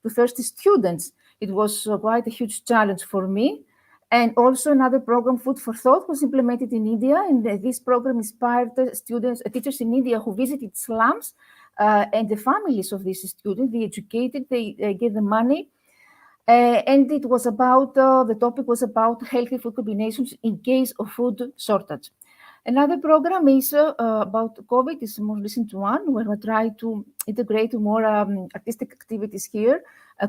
thirsty students. It was quite a huge challenge for me. And also another program, Food for Thought, was implemented in India. And this program inspired teachers in India who visited slums and the families of these students. They educated, they gave them money. And it was about, the topic was about healthy food combinations in case of food shortage. Another program is about COVID, it's a more recent one, where we try to integrate more artistic activities here,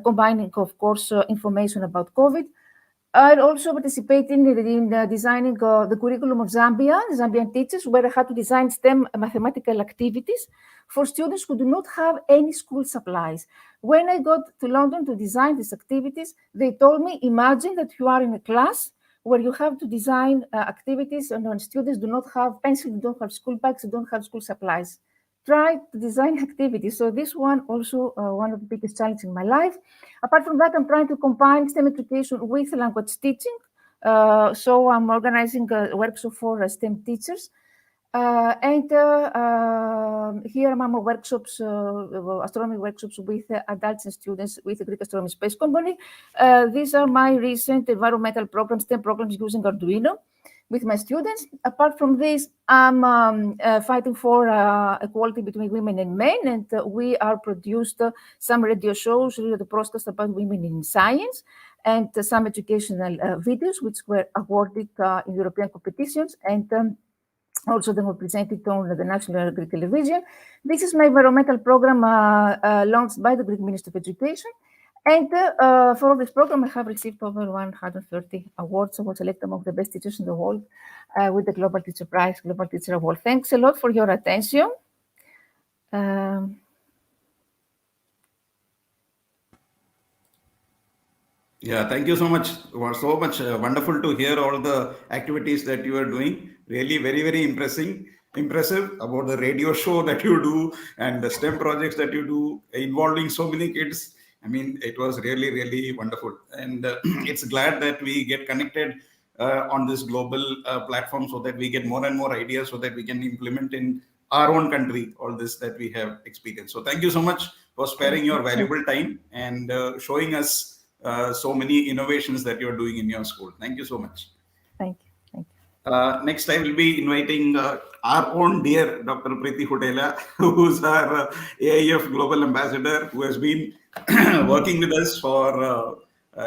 combining, of course, information about COVID. I also participated in designing the curriculum of Zambian teachers, where I had to design STEM mathematical activities for students who do not have any school supplies. When I got to London to design these activities, they told me, imagine that you are in a class where you have to design activities and when students do not have pencils, don't have school bags, don't have school supplies. Try to design activities. So this one also one of the biggest challenges in my life. Apart from that, I'm trying to combine STEM education with language teaching. So I'm organizing a workshop for STEM teachers. And here I'm workshops, astronomy workshops with adults and students with the Greek Astronomy Space Company. These are my recent environmental programs, STEM programs using Arduino with my students. Apart from this, I'm fighting for equality between women and men, and we are produced some radio shows, radio broadcasts about women in science, and some educational videos which were awarded in European competitions, and also they were presented on the National Greek Television. This is my environmental program launched by the Greek Ministry of Education. And for this program, I have received over 130 awards. I was selected among the best teachers in the world with the Global Teacher Prize, Global Teacher Award. Thanks a lot for your attention. Yeah, thank you so much. It was so much wonderful to hear all the activities that you are doing. Really, very, very impressive about the radio show that you do and the STEM projects that you do involving so many kids. I mean, it was really, really wonderful. And it's glad that we get connected on this global platform so that we get more and more ideas so that we can implement in our own country all this that we have experienced. So thank you so much for sparing your valuable time and showing us so many innovations that you're doing in your school. Thank you so much. Thank you. Thank you. Next, I will be inviting our own dear Dr. Preeti Hotela, who's our AIF Global Ambassador, who has been working with us for,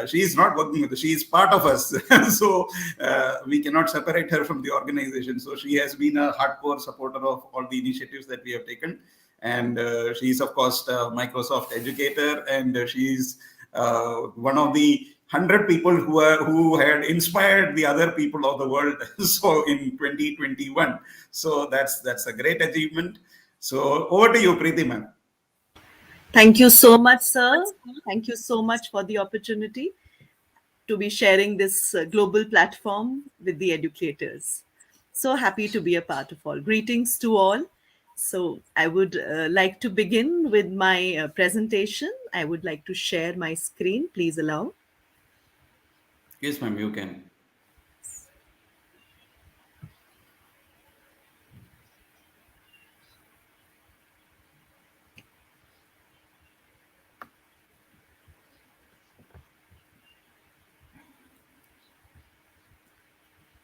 she's not working with us, she's part of us. So we cannot separate her from the organization. So she has been a hardcore supporter of all the initiatives that we have taken. And she's, of course, a Microsoft educator, and she's one of the 100 people who had inspired the other people of the world. So in 2021, so that's a great achievement. So over to you, Preeti ma'am. Thank you so much, sir. Thank you so much for the opportunity to be sharing this global platform with the educators. So happy to be a part of all. Greetings to all. So I would like to begin with my presentation. I would like to share my screen. Please allow. Yes, ma'am, you can.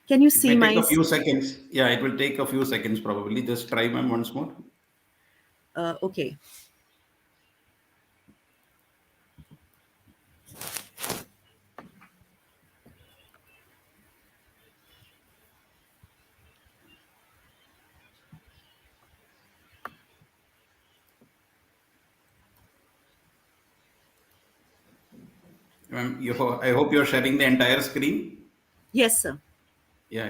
Can you It see may take my? a few seconds. Yeah, it will take a few seconds probably. Just try, ma'am, once more. Okay. Ma'am, I hope you're sharing the entire screen. Yes, sir. Yeah,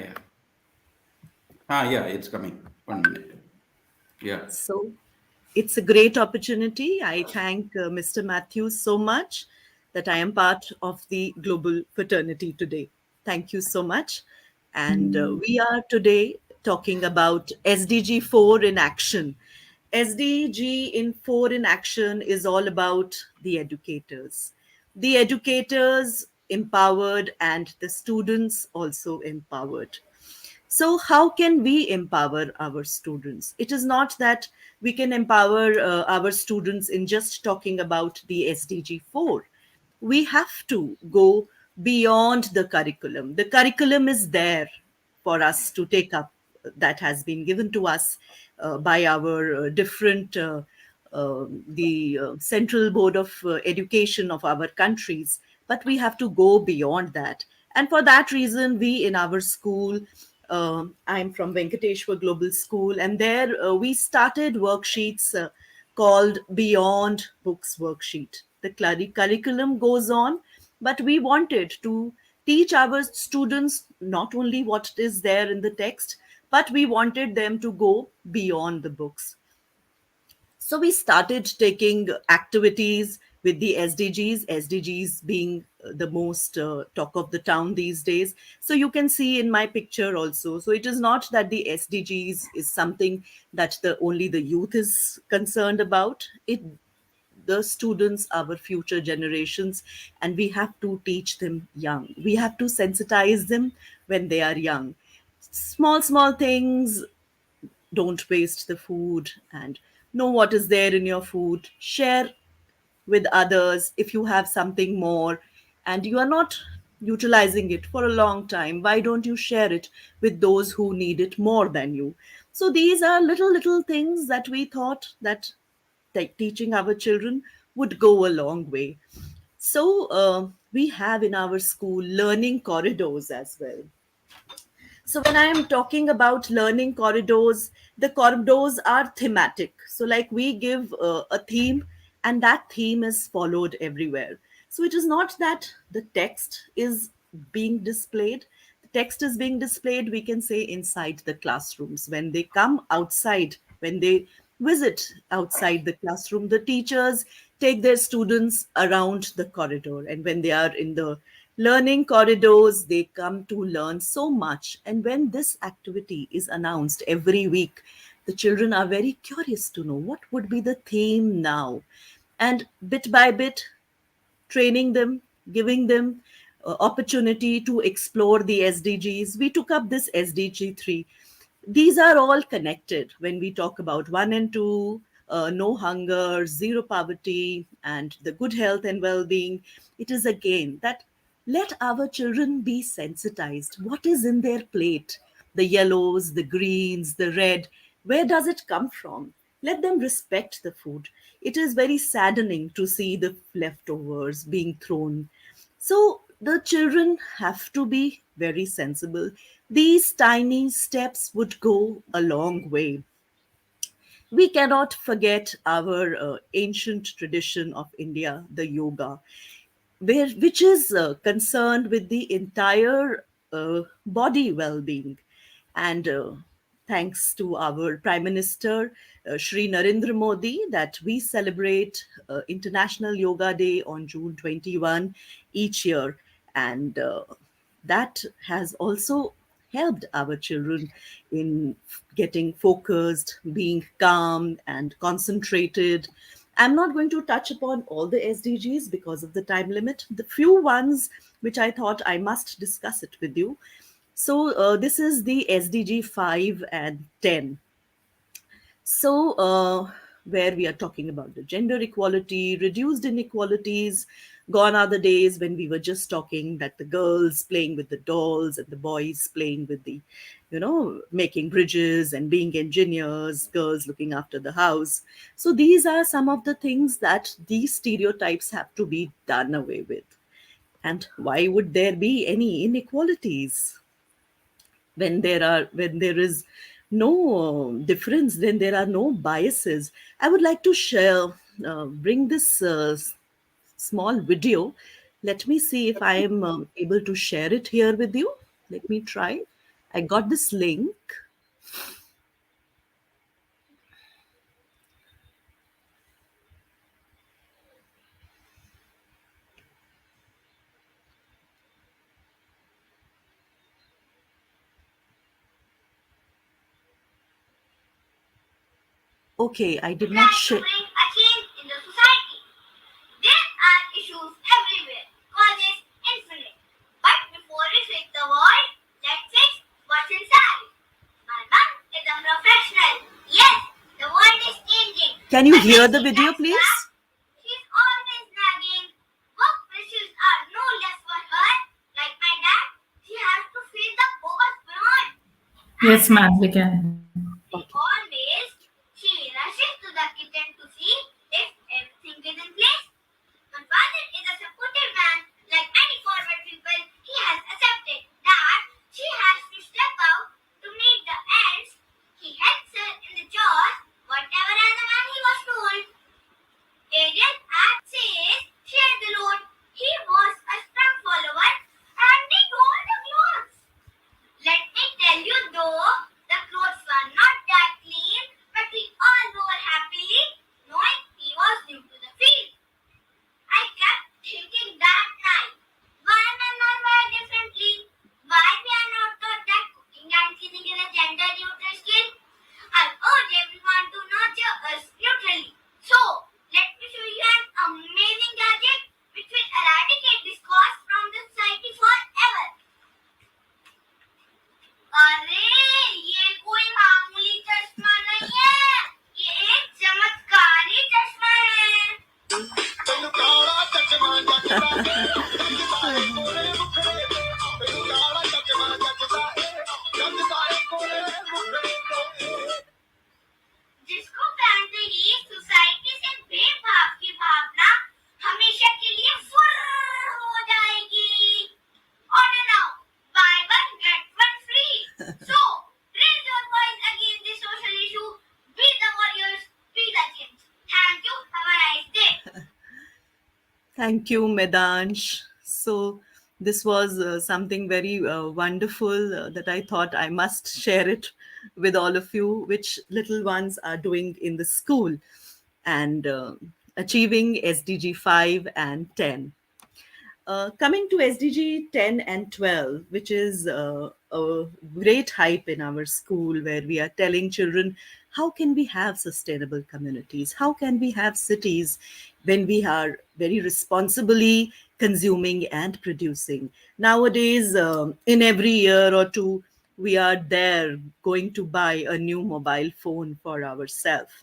yeah. Yeah, it's coming. 1 minute. Yeah. So it's a great opportunity. I thank Mr. Matthews so much that I am part of the global fraternity today. Thank you so much. And we are today talking about SDG4 in action. SDG4 in action is all about the educators. The educators empowered and the students also empowered. So, how can we empower our students? It is not that we can empower our students in just talking about the SDG 4. We have to go beyond the curriculum. The curriculum is there for us to take up, that has been given to us by our different the central board of education of our countries, but we have to go beyond that. And for that reason, we in our school, I'm from Venkateshwar Global School, and there we started worksheets called Beyond Books Worksheet. The curriculum goes on, but we wanted to teach our students not only what is there in the text, but we wanted them to go beyond the books. So we started taking activities with the SDGs, SDGs being the most talk of the town these days. So you can see in my picture also. So it is not that the SDGs is something that the only the youth is concerned about. The students, our future generations, and we have to teach them young. We have to sensitize them when they are young. Small things, don't waste the food, and know what is there in your food. Share with others if you have something more and you are not utilizing it for a long time. Why don't you share it with those who need it more than you? So these are little things that we thought that teaching our children would go a long way. So we have in our school learning corridors as well. So when I am talking about learning corridors, the corridors are thematic. So like we give a theme, and that theme is followed everywhere. So it is not that the text is being displayed. The text is being displayed, we can say, inside the classrooms. When they come outside, when they visit outside the classroom, the teachers take their students around the corridor. And when they are in the learning corridors, they come to learn so much. And when this activity is announced every week, the children are very curious to know what would be the theme now. And bit by bit, training them, giving them opportunity to explore the SDGs. We took up this SDG 3. These are all connected when we talk about 1 and 2, no hunger, zero poverty, and the good health and well-being. It is again that let our children be sensitized. What is in their plate? The yellows, the greens, the red, where does it come from? Let them respect the food. It is very saddening to see the leftovers being thrown. So the children have to be very sensible. These tiny steps would go a long way. We cannot forget our ancient tradition of India, the yoga, which is concerned with the entire body well-being. And thanks to our Prime Minister, Shri Narendra Modi, that we celebrate International Yoga Day on June 21 each year. And that has also helped our children in getting focused, being calm and concentrated. I'm not going to touch upon all the SDGs because of the time limit. The few ones which I thought I must discuss it with you. So this is the SDG 5 and 10. So, where we are talking about the gender equality, reduced inequalities. Gone are the days when we were just talking that the girls playing with the dolls and the boys playing with the, making bridges and being engineers, girls looking after the house. So, these are some of the things that these stereotypes have to be done away with. And why would there be any inequalities? When there is no difference, then there are no biases. I would like to share bring this small video. Let me see if I am able to share it here with you. Let me try. I got this link. Okay, I did not share. Bring a change in the society. There are issues everywhere, causes infinite. But before we fix the world, let's fix what's inside. My mom is a professional. Yes, the world is changing. Can you But hear when the she video, gets please? back, she's always nagging. Work pressures are no less for her. Like my dad, she has to feed the overflow. Yes, ma'am, we can. Always, she rushes to the kitchen to see if everything is in place. My father is a supportive man. Like many forward people, he has accepted that she has to step out to meet the ends. He helps her in the chores, whatever as the man he was told. Ariel says, share the load. He was a strong follower and did all the clothes. Let me tell you though, the clothes were not that clean, but we all wore happily, knowing he was new to the field. I kept thinking that night, why men are wired differently? Why we are not taught that cooking and cleaning is a gender neutral skill? I urge everyone to nurture us neutrally. So, let me show you an amazing gadget which will eradicate this cause from the society forever. अरे ये कोई मामूली चश्मा नहीं है, ये एक चमत्कारी चश्मा है। जिसको पहनते ही सोसाइटी से भेदभाव की भावना हमेशा के लिए फुर्र हो जाएगी। Order now, buy one get one free. So raise your voice against this social issue. Be the warriors, be the change. Thank you. Have a nice day. Thank you, Medansh. So, this was something very wonderful that I thought I must share it with all of you, which little ones are doing in the school and achieving SDG 5 and 10. Coming to SDG 10 and 12, which is a great hype in our school, where we are telling children, how can we have sustainable communities? How can we have cities when we are very responsibly consuming and producing? Nowadays, in every year or two, we are there going to buy a new mobile phone for ourselves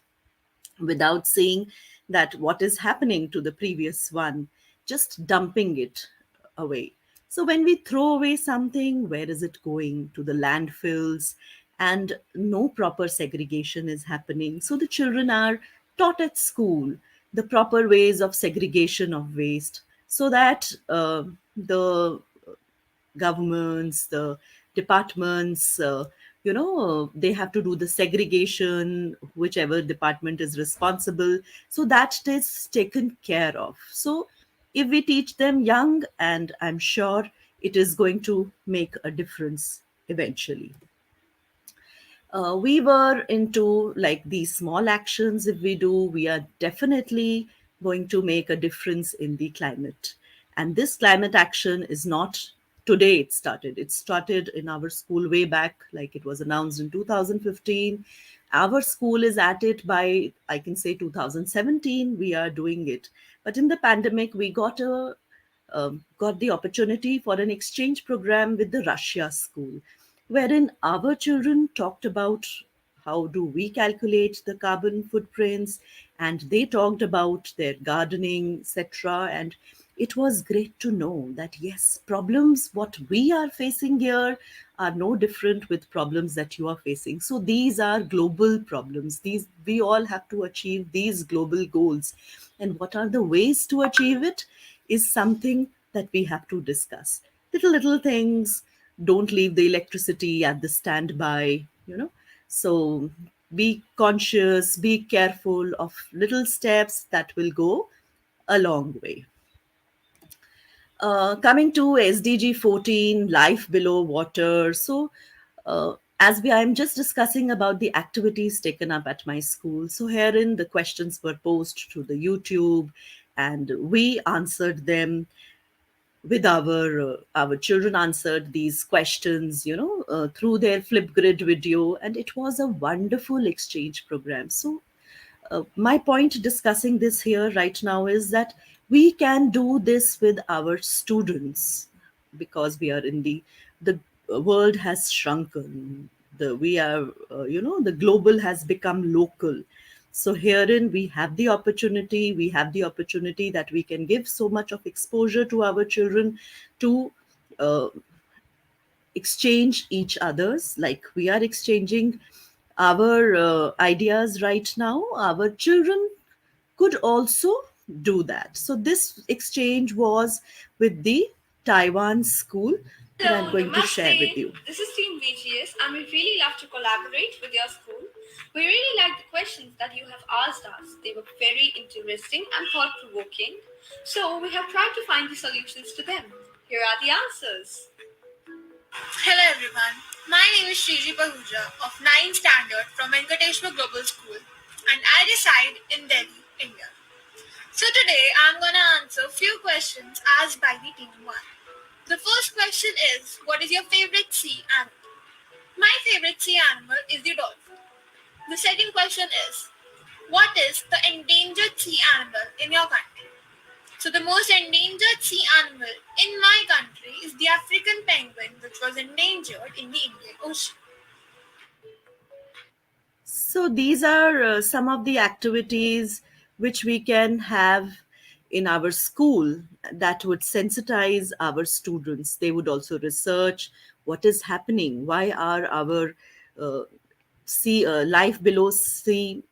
without seeing that what is happening to the previous one, just dumping it away. So when we throw away something, where is it going? To the landfills, and no proper segregation is happening. So the children are taught at school the proper ways of segregation of waste, so that the governments, the departments they have to do the segregation, whichever department is responsible. So that is taken care of. So if we teach them young, and I'm sure it is going to make a difference eventually. We were into like these small actions. If we do, we are definitely going to make a difference in the climate. And this climate action is not today it started in our school way back, like it was announced in 2015. Our school is at it by, I can say, 2017 we are doing it. But in the pandemic we got the opportunity for an exchange program with the Russia school, wherein our children talked about how do we calculate the carbon footprints, and they talked about their gardening, etc. And it was great to know that yes, problems what we are facing here are no different with problems that you are facing. So these are global problems. These we all have to achieve these global goals, and what are the ways to achieve it is something that we have to discuss. Little things. Don't leave the electricity at the standby. So be conscious, be careful of little steps that will go a long way. Coming to SDG 14, life below water. So, I'm just discussing about the activities taken up at my school. So, herein the questions were posed to the YouTube, and we answered them with our children answered these questions, through their Flipgrid video, and it was a wonderful exchange program. So my point discussing this here right now is that we can do this with our students, because we are in the world has shrunken. The global has become local. So herein we have the opportunity that we can give so much of exposure to our children to uh, exchange each other's, like we are exchanging our ideas right now. Our children could also do that. So this exchange was with the Taiwan school that I'm Hello, going to share with namaste. you. This is Team VGS, and we really love to collaborate with your school. We really like the questions that you have asked us. They were very interesting and thought provoking. So we have tried to find the solutions to them. Here are the answers. Hello everyone, my name is Shriji Pahuja of 9th Standard from Venkateshwar Global School, and I reside in Delhi, India. So today I'm going to answer a few questions asked by the Team 1. The first question is, what is your favorite sea animal? My favorite sea animal is the dolphin. The second question is, what is the endangered sea animal in your country? So the most endangered sea animal in my country is the African penguin, which was endangered in the Indian Ocean. So these are some of the activities which we can have in our school that would sensitize our students. They would also research what is happening. Why are our sea life below sea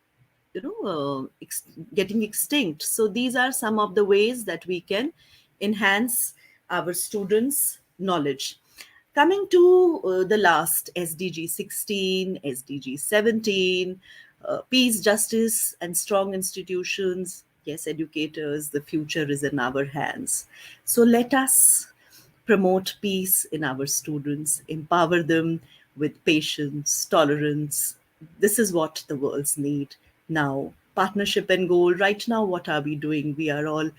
getting extinct? So these are some of the ways that we can enhance our students' knowledge. Coming to the last, SDG 16, SDG 17, peace, justice, and strong institutions. Yes, educators, the future is in our hands. So let us promote peace in our students, empower them with patience, tolerance. This is what the world's need now. Partnership and goal. Right now, what are we doing? We are all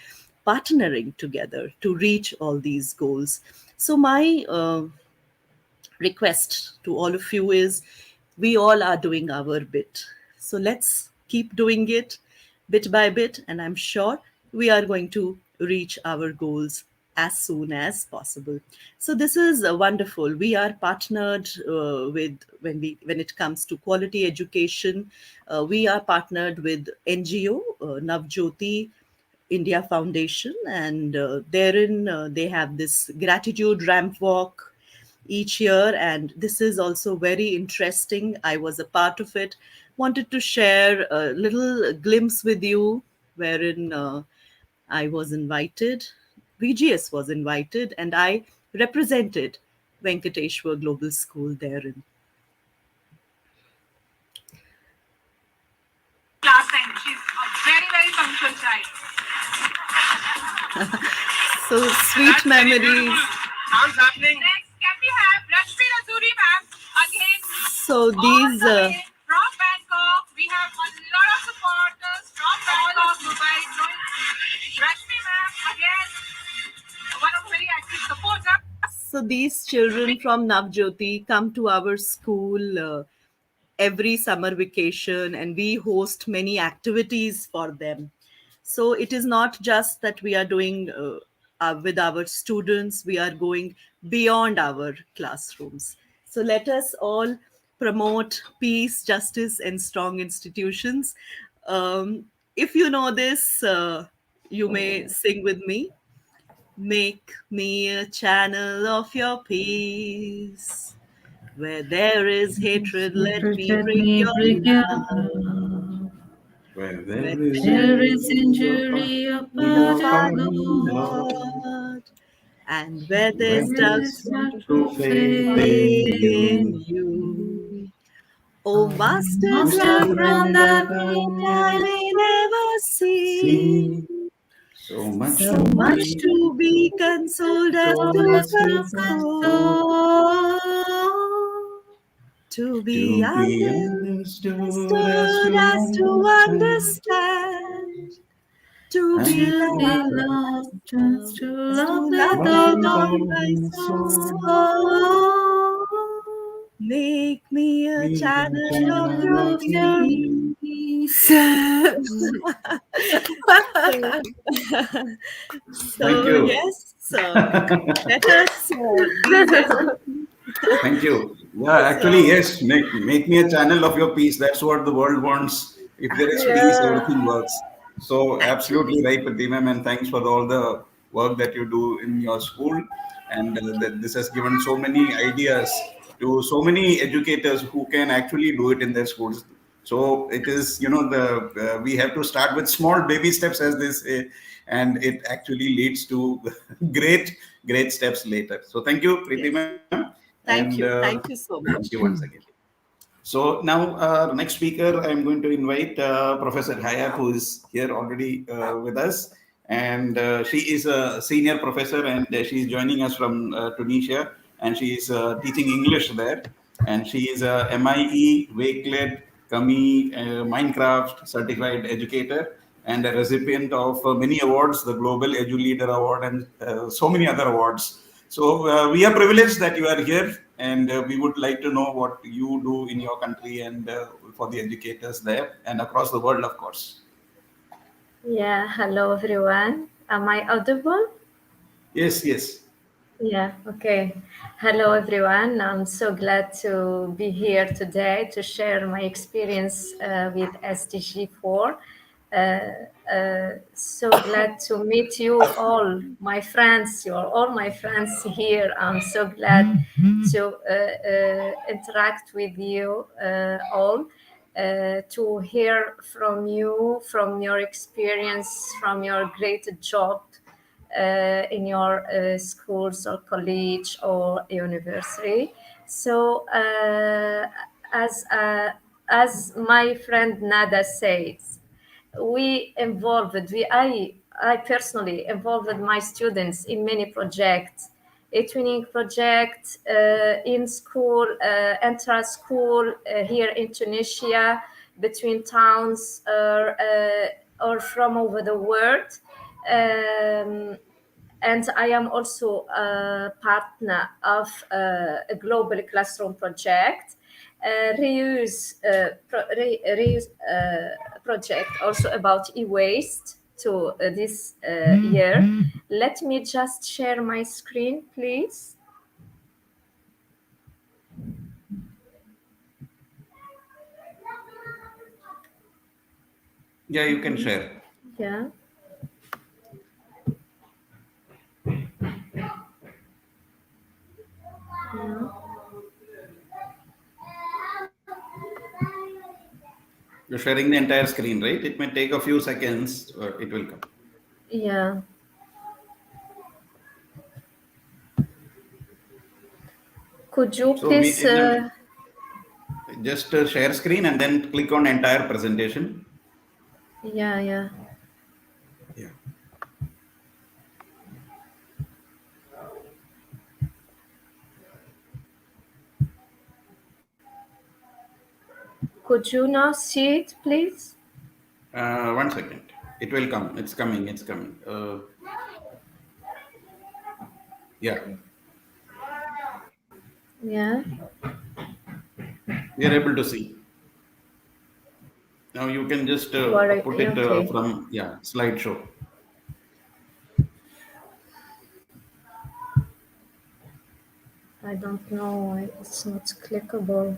partnering together to reach all these goals. So my request to all of you is, we all are doing our bit. So let's keep doing it bit by bit, and I'm sure we are going to reach our goals as soon as possible. So this is wonderful. We are partnered with when it comes to quality education. We are partnered with NGO Navjyoti India Foundation, and therein they have this gratitude ramp walk each year, and this is also very interesting. I was a part of it. Wanted to share a little glimpse with you, wherein I was invited, VGS was invited, and I represented Venkateshwar Global School therein. So sweet memories. Sounds happening. Next, can we have Rashmi Razuri ma'am again? So these. From Bangkok, we have a lot of supporters from Bangkok, Dubai. Rashmi ma'am again, one of very active supporters. So these children from Navjyoti come to our school every summer vacation, and we host many activities for them. So it is not just that we are doing with our students, we are going beyond our classrooms. So let us all promote peace, justice, and strong institutions. If you know this, you may sing with me. Make me a channel of your peace. Where there is hatred, let me Let bring me your bring your love. love. Where Where there is There there is is injury, a your pardon, pardon, Lord. Lord. And where where there's There there doubt, is is not true true faith faith in in you. you. Oh, master, Master, Master, grant grant grant that that that I I may may never see see so much so so to much much be to to be consoled as told to us us to to console, console, console. to be to be understood as understood to as to understand, understand, to be and To to be loved loved, just to as to love with love love all with with all my all my my soul. soul. soul. Make me a Be a channel of channel your of Of your peace. Peace. peace. Thank So you. yes, let us these Thank you. Yeah, actually, so yes. Make me a channel of your peace. That's what the world wants. If there is peace, Yeah. everything works. So, absolutely right, Pratima, and thanks for all the work that you do in your school. And that this has given so many ideas to so many educators who can actually do it in their schools. So it is, the we have to start with small baby steps, as they say, and it actually leads to great steps later. So thank you, Preeti yes, ma'am, and thank you so thank you much. once again. So now, next speaker, I'm going to invite Professor Hayat, who is here already with us, and she is a senior professor, and she is joining us from Tunisia, and she is teaching English there, and she is a MIE, Wakelet, Kami, Minecraft certified educator, and a recipient of many awards, the Global Edu Leader Award, and so many other awards. So we are privileged that you are here, and we would like to know what you do in your country and for the educators there and across the world, of course. Yeah, hello everyone. Am I audible? Yes, yes. Yeah, okay. Hello everyone. I'm so glad to be here today to share my experience with SDG4. So glad to meet you all, my friends. You're all my friends here. I'm so glad to interact with you all. To hear from you, from your experience, from your great job in your schools or college or university. So as uh, as my friend Nada says, we involved we I personally involved my students in many projects, a twinning project in school, intra school here in Tunisia, between towns or from over the world. um, and I am also a partner of a global classroom project, reuse project also about e-waste to this year. Let me just share my screen, please. Yeah, you can share. Yeah. Yeah. You're sharing the entire screen, right? It may take a few seconds, but it will come. Yeah. Could you So we please? just share screen and then click on entire presentation. Yeah, yeah. Yeah. Could you now see it, please? 1 second. It will come. It's coming. It's coming. Yeah, Yeah. we are able to see. Now you can just What put it okay. from slideshow. I don't know why it's not clickable.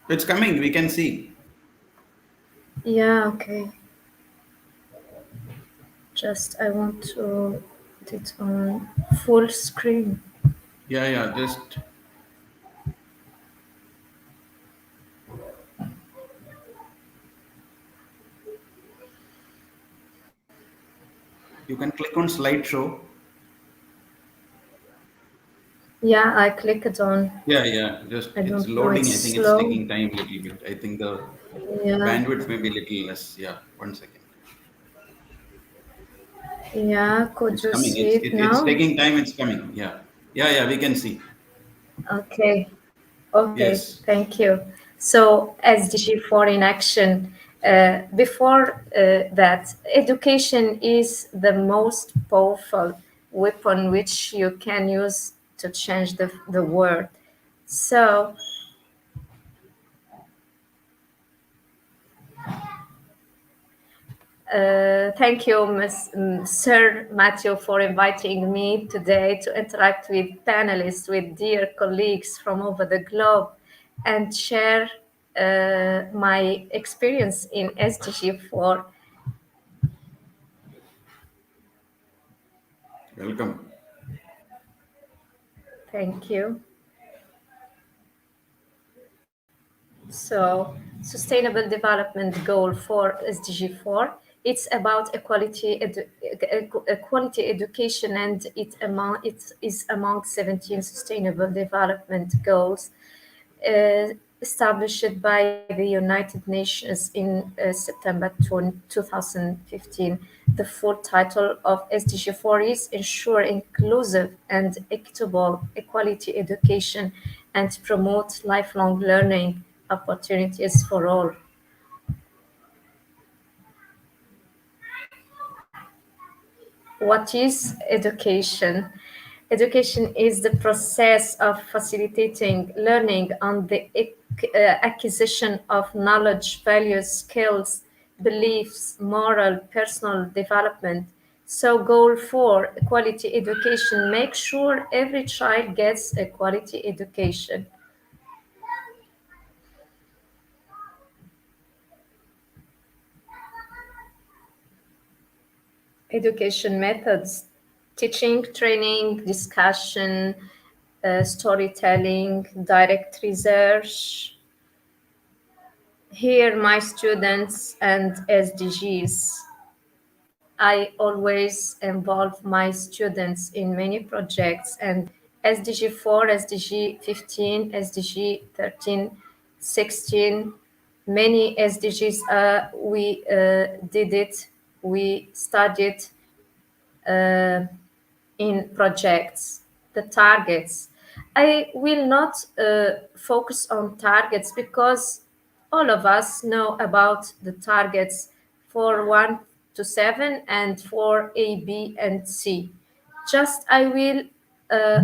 It's coming. We can see. Yeah, okay. Just I want to put it on full screen. Yeah. Just you can click on slideshow. Yeah, I clicked on. Yeah. Just I it's don't know, loading. I it's think it's slow. taking time a little bit. I think the Yeah, bandwidth may be a little less. Yeah, 1 second. yeah. Could It's you coming. see it It's now? taking time. It's coming. Yeah. We can see. Okay. Okay, Yes. thank you. So SDG4 in action. Before that, education is the most powerful weapon which you can use to change the world. So thank you, Sir Matthew, for inviting me today to interact with panelists, with dear colleagues from over the globe, and share my experience in SDG4. Welcome. Thank you. So, Sustainable Development Goal for SDG4, it's about equality education, and it is among 17 Sustainable Development Goals established by the United Nations in September 2015. The full title of SDG4 is Ensure Inclusive and Equitable Equality Education and Promote Lifelong Learning Opportunities for All. What is education? Education is the process of facilitating learning on the acquisition of knowledge, values, skills, beliefs, moral, personal development. So, goal 4, quality education. Make sure every child gets a quality education. Education methods: teaching, training, discussion, storytelling, direct research. Here, my students and SDGs. I always involve my students in many projects, and SDG 4, SDG 15, SDG 13, 16, many SDGs, we did it, we studied in projects, the targets. I will not focus on targets because all of us know about the targets for 1 to 7 and for A, B, and C. Just I will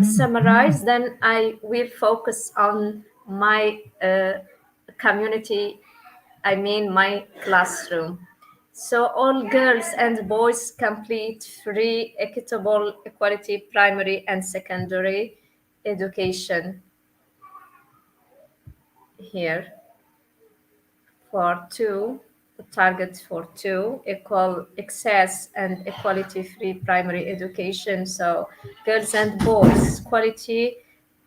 summarize, then I will focus on my community, I mean my classroom. So all girls and boys complete free, equitable, equality primary and secondary education. Here for 2, the target for 2, equal access and equality free primary education. So girls and boys, quality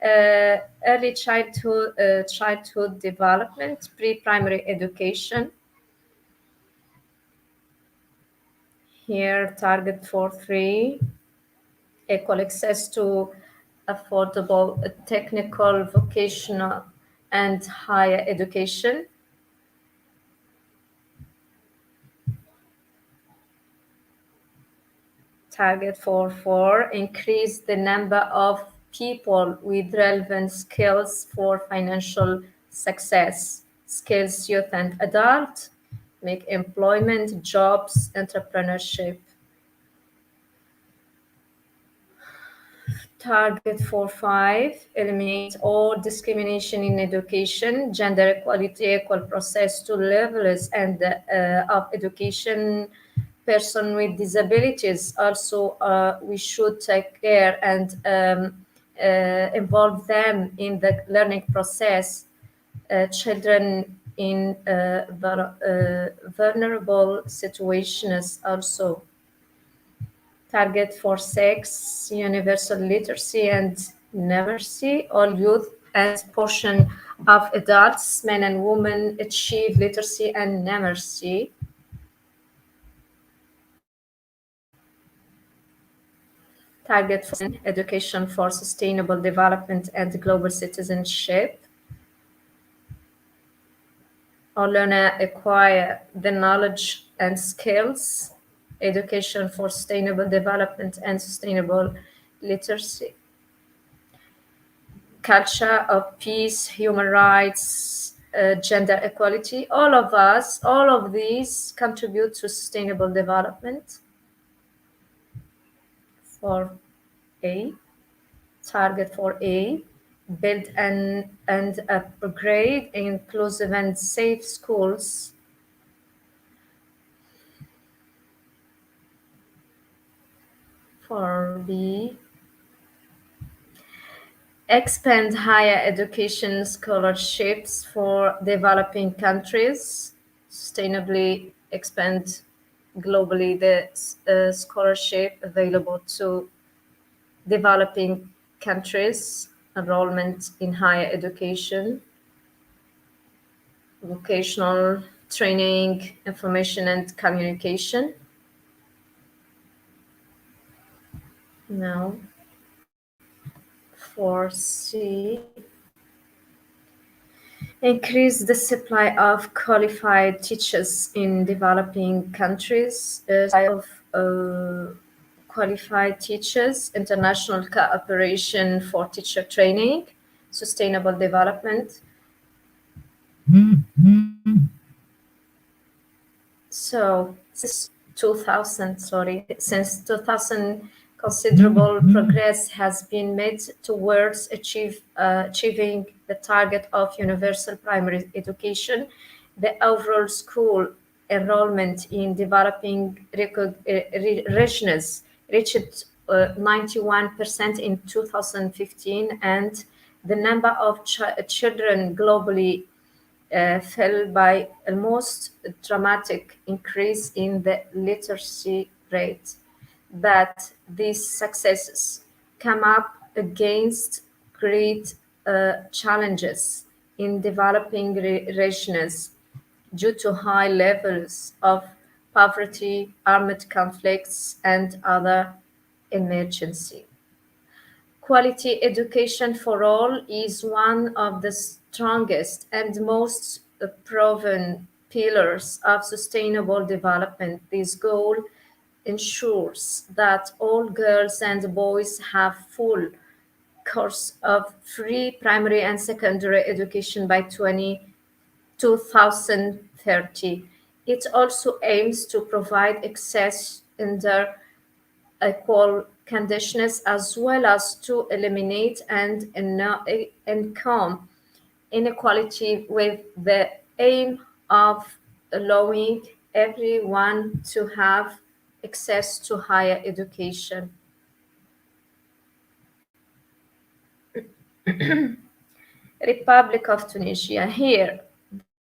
early childhood development, pre-primary education. Here, target for 3, equal access to affordable technical, vocational, and higher education. Target for 4, increase the number of people with relevant skills for financial success. skills youth and adult, make employment, jobs, entrepreneurship. Target 4.5, eliminate all discrimination in education, gender equality, equal process to levels and of education. Person with disabilities also we should take care and involve them in the learning process. Children in vulnerable situations also. Target for sex, universal literacy and numeracy. All youth and portion of adults, men and women, achieve literacy and numeracy. Target for education for sustainable development and global citizenship. All learner acquire the knowledge and skills. Education for sustainable development and sustainable literacy. Culture of peace, human rights, gender equality. All of these contribute to sustainable development. For A, target for A, build and upgrade inclusive and safe schools. For B, expand higher education scholarships for developing countries, sustainably expand globally the scholarship available to developing countries, enrollment in higher education, vocational training, information and communication. Now, for C, increase the supply of qualified teachers in developing countries, of qualified teachers, international cooperation for teacher training, sustainable development. So since 2000, considerable progress has been made towards achieving the target of universal primary education. The overall school enrollment in developing regions reached 91% in 2015, and the number of children globally fell by almost a dramatic increase in the literacy rate. But these successes come up against great challenges in developing regions due to high levels of poverty, armed conflicts, and other emergencies. Quality education for all is one of the strongest and most proven pillars of sustainable development. This goal ensures that all girls and boys have full course of free primary and secondary education by 2030. It also aims to provide access under equal conditions as well as to eliminate and income inequality with the aim of allowing everyone to have access to higher education. Republic of Tunisia. Here,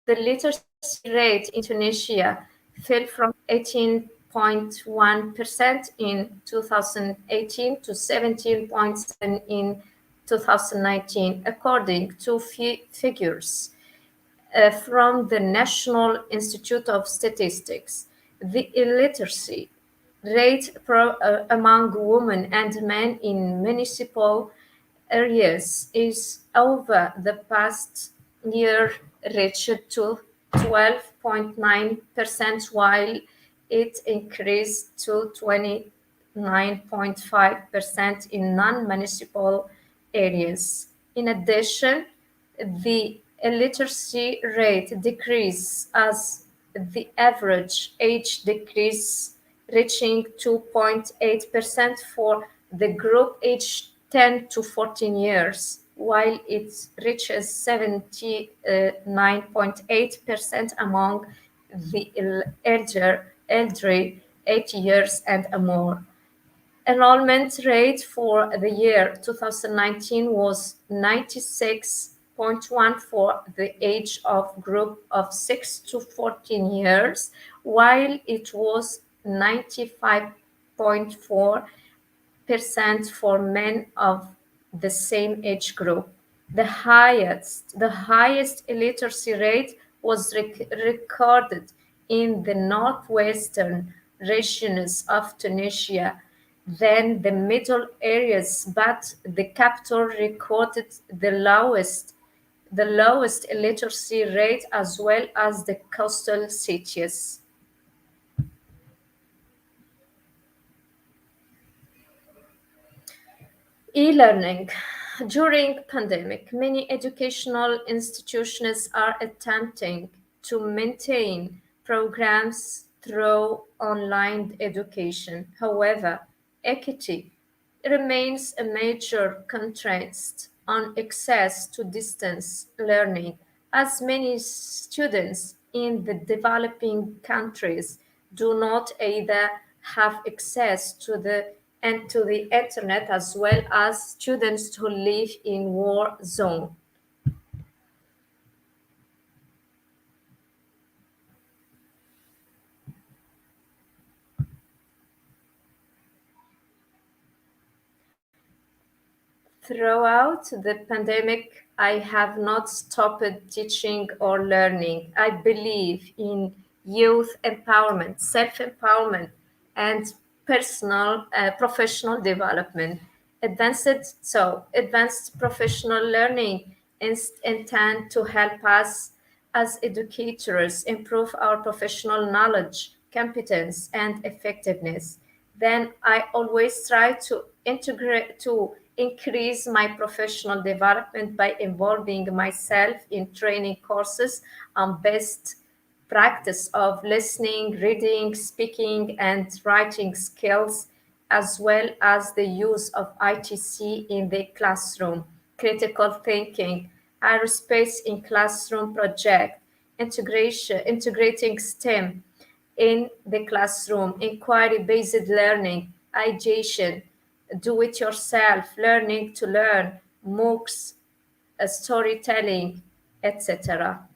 the literacy rate in Tunisia fell from 18.1% in 2018 to 17.7% in 2019, according to figures from the National Institute of Statistics. The illiteracy rate among women and men in municipal areas is over the past year reached to 12.9%, while it increased to 29.5% in non-municipal areas. In addition, the illiteracy rate decrease as the average age decrease, reaching 2.8% for the group aged 10 to 14 years, while it reaches 79.8% among the elderly 80 years and more. Enrollment rate for the year 2019 was 96.1 for the age of group of 6 to 14 years, while it was 95.4% for men of the same age group. The highest illiteracy rate was recorded in the northwestern regions of Tunisia, then the middle areas, but the capital recorded the lowest illiteracy rate as well as the coastal cities. E-learning. During pandemic, many educational institutions are attempting to maintain programs through online education. However, equity remains a major constraint on access to distance learning, as many students in the developing countries do not either have access to the internet as well as students who live in war zone. Throughout the pandemic, I have not stopped teaching or learning. I believe in youth empowerment, self-empowerment, and professional development. Advanced professional learning intend to help us as educators improve our professional knowledge, competence, and effectiveness. Then I always try to increase my professional development by involving myself in training courses on best practice of listening, reading, speaking, and writing skills, as well as the use of ITC in the classroom, critical thinking, aerospace in classroom project, integrating STEM in the classroom, inquiry-based learning, ideation, do-it-yourself, learning to learn, MOOCs, storytelling, etc.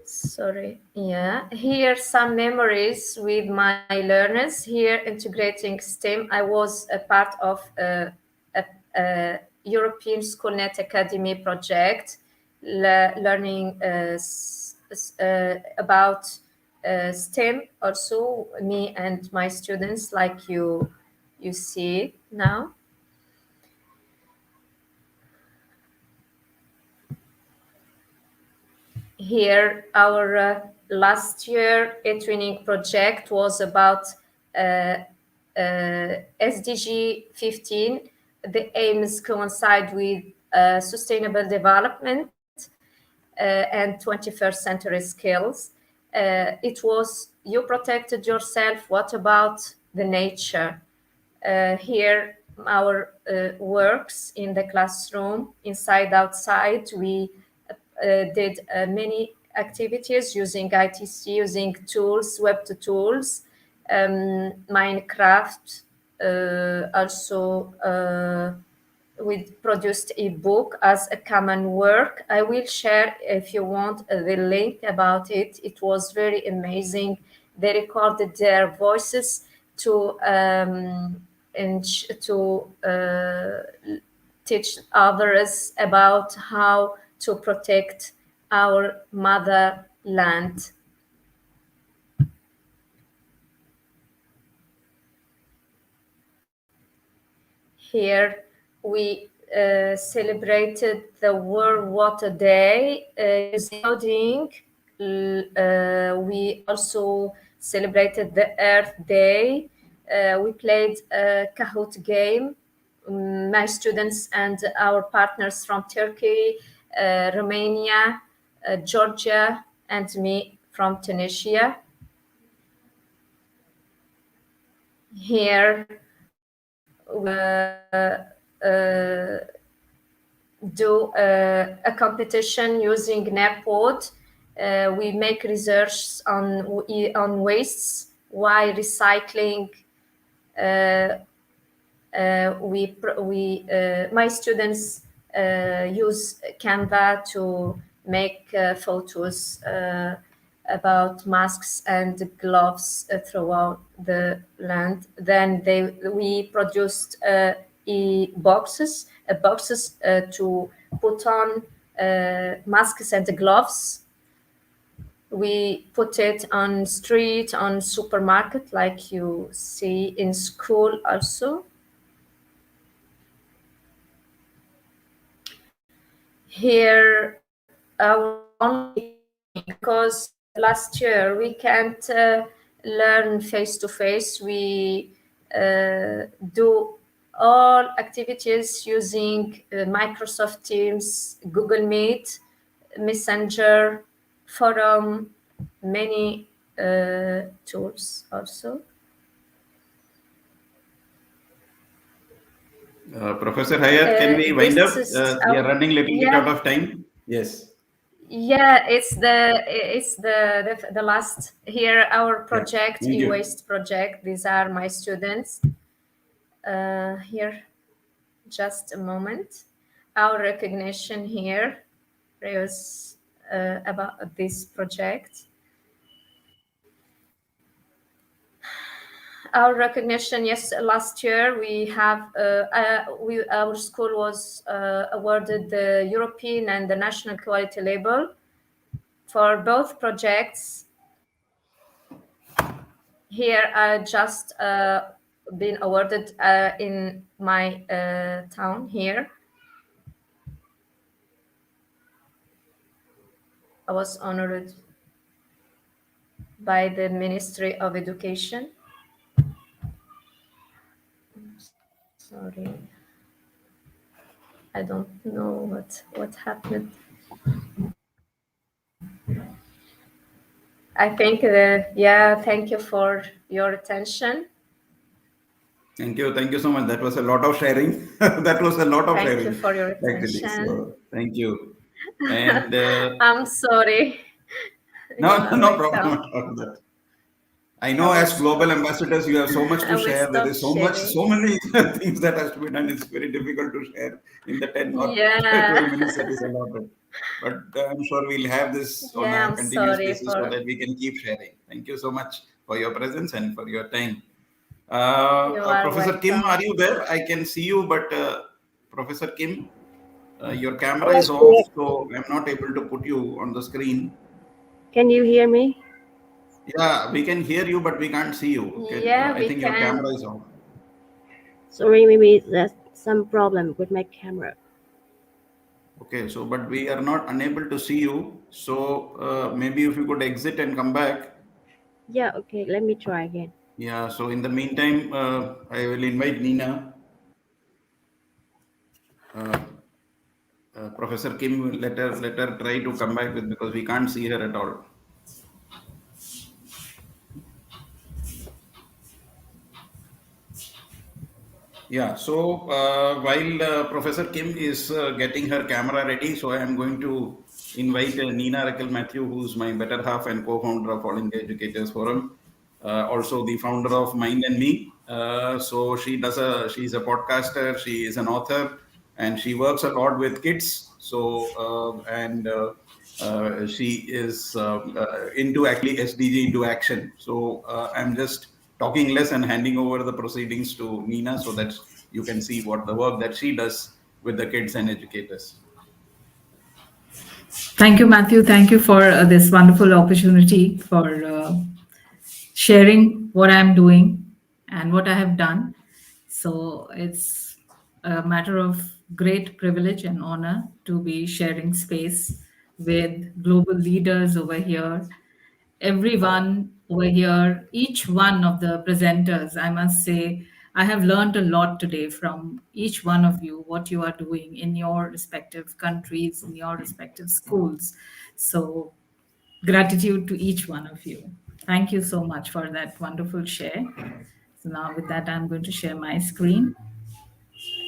Sorry, yeah. Here some memories with my learners. Here integrating STEM, I was a part of a European Schoolnet Academy project, learning about STEM. Also, me and my students, like you see now. Here, our last year e-training project was about SDG 15. The aims coincide with sustainable development and 21st century skills. It was you protected yourself. What about the nature? Here, our works in the classroom, inside, outside. We did many activities using ITC, using tools, web tools, Minecraft. Also, we produced a book as a common work. I will share, if you want, the link about it. It was very amazing. They recorded their voices to teach others about how to protect our motherland. Here we celebrated the World Water Day using coding. We also celebrated the Earth Day. We played a Kahoot game. My students and our partners from Turkey, Romania, Georgia, and me from Tunisia. Here do a competition using Nepod. We make research on wastes, why recycling. My students use Canva to make photos about masks and gloves throughout the land. Then we produced boxes to put on masks and gloves. We put it on street, on supermarket, like you see in school also. Here, our only, because last year we can't learn face to face. We do all activities using Microsoft Teams, Google Meet, Messenger, Forum, many tools also. Professor Hayat, can we wind up? We are running a little bit out of time. Yes. Yeah, it's the last here. Our project, e-waste project. These are my students. Here, just a moment. Our recognition here is about this project. Our recognition, yes, last year we have our school was awarded the European and the National Quality Label for both projects. Here, I just been awarded in my town here. I was honored by the Ministry of Education. Sorry, I don't know what happened. I think, thank you for your attention. Thank you so much. That was a lot of sharing. That was a lot of sharing. Thank you for your attention. Actually, so, thank you. And I'm sorry. No problem. I know as global ambassadors, you have so much to share. There is so many things that has to be done. It's very difficult to share in the 10 or 12 minutes that is allotted. But I'm sure we'll have this on a continuous basis so that we can keep sharing. Thank you so much for your presence and for your time. Professor Kim, are you there? I can see you, but Professor Kim, your camera is off, so I'm not able to put you on the screen. Can you hear me? Yeah, we can hear you, but we can't see you. I think your camera is off. Sorry, maybe there's some problem with my camera. Okay, so but we are not unable to see you. So maybe if you could exit and come back. Yeah, okay, let me try again. Yeah, so in the meantime, I will invite Nina. Professor Kim, let her try to come back with, because we can't see her at all. Yeah, so while Professor Kim is getting her camera ready, so I am going to invite Nina Raquel Matthew, who's my better half and co-founder of All India Educators Forum, also the founder of Mind and Me. So she's a podcaster, she is an author, and she works a lot with kids. So she is into actually SDG into action. So I'm just talking less and handing over the proceedings to Nina so that you can see what the work that she does with the kids and educators. Thank you, Matthew. Thank you for this wonderful opportunity for sharing what I'm doing and what I have done. So it's a matter of great privilege and honor to be sharing space with global leaders over here everyone over here, each one of the presenters. I must say, I have learned a lot today from each one of you, what you are doing in your respective countries, in your respective schools. So, gratitude to each one of you. Thank you so much for that wonderful share. So, now with that, I'm going to share my screen.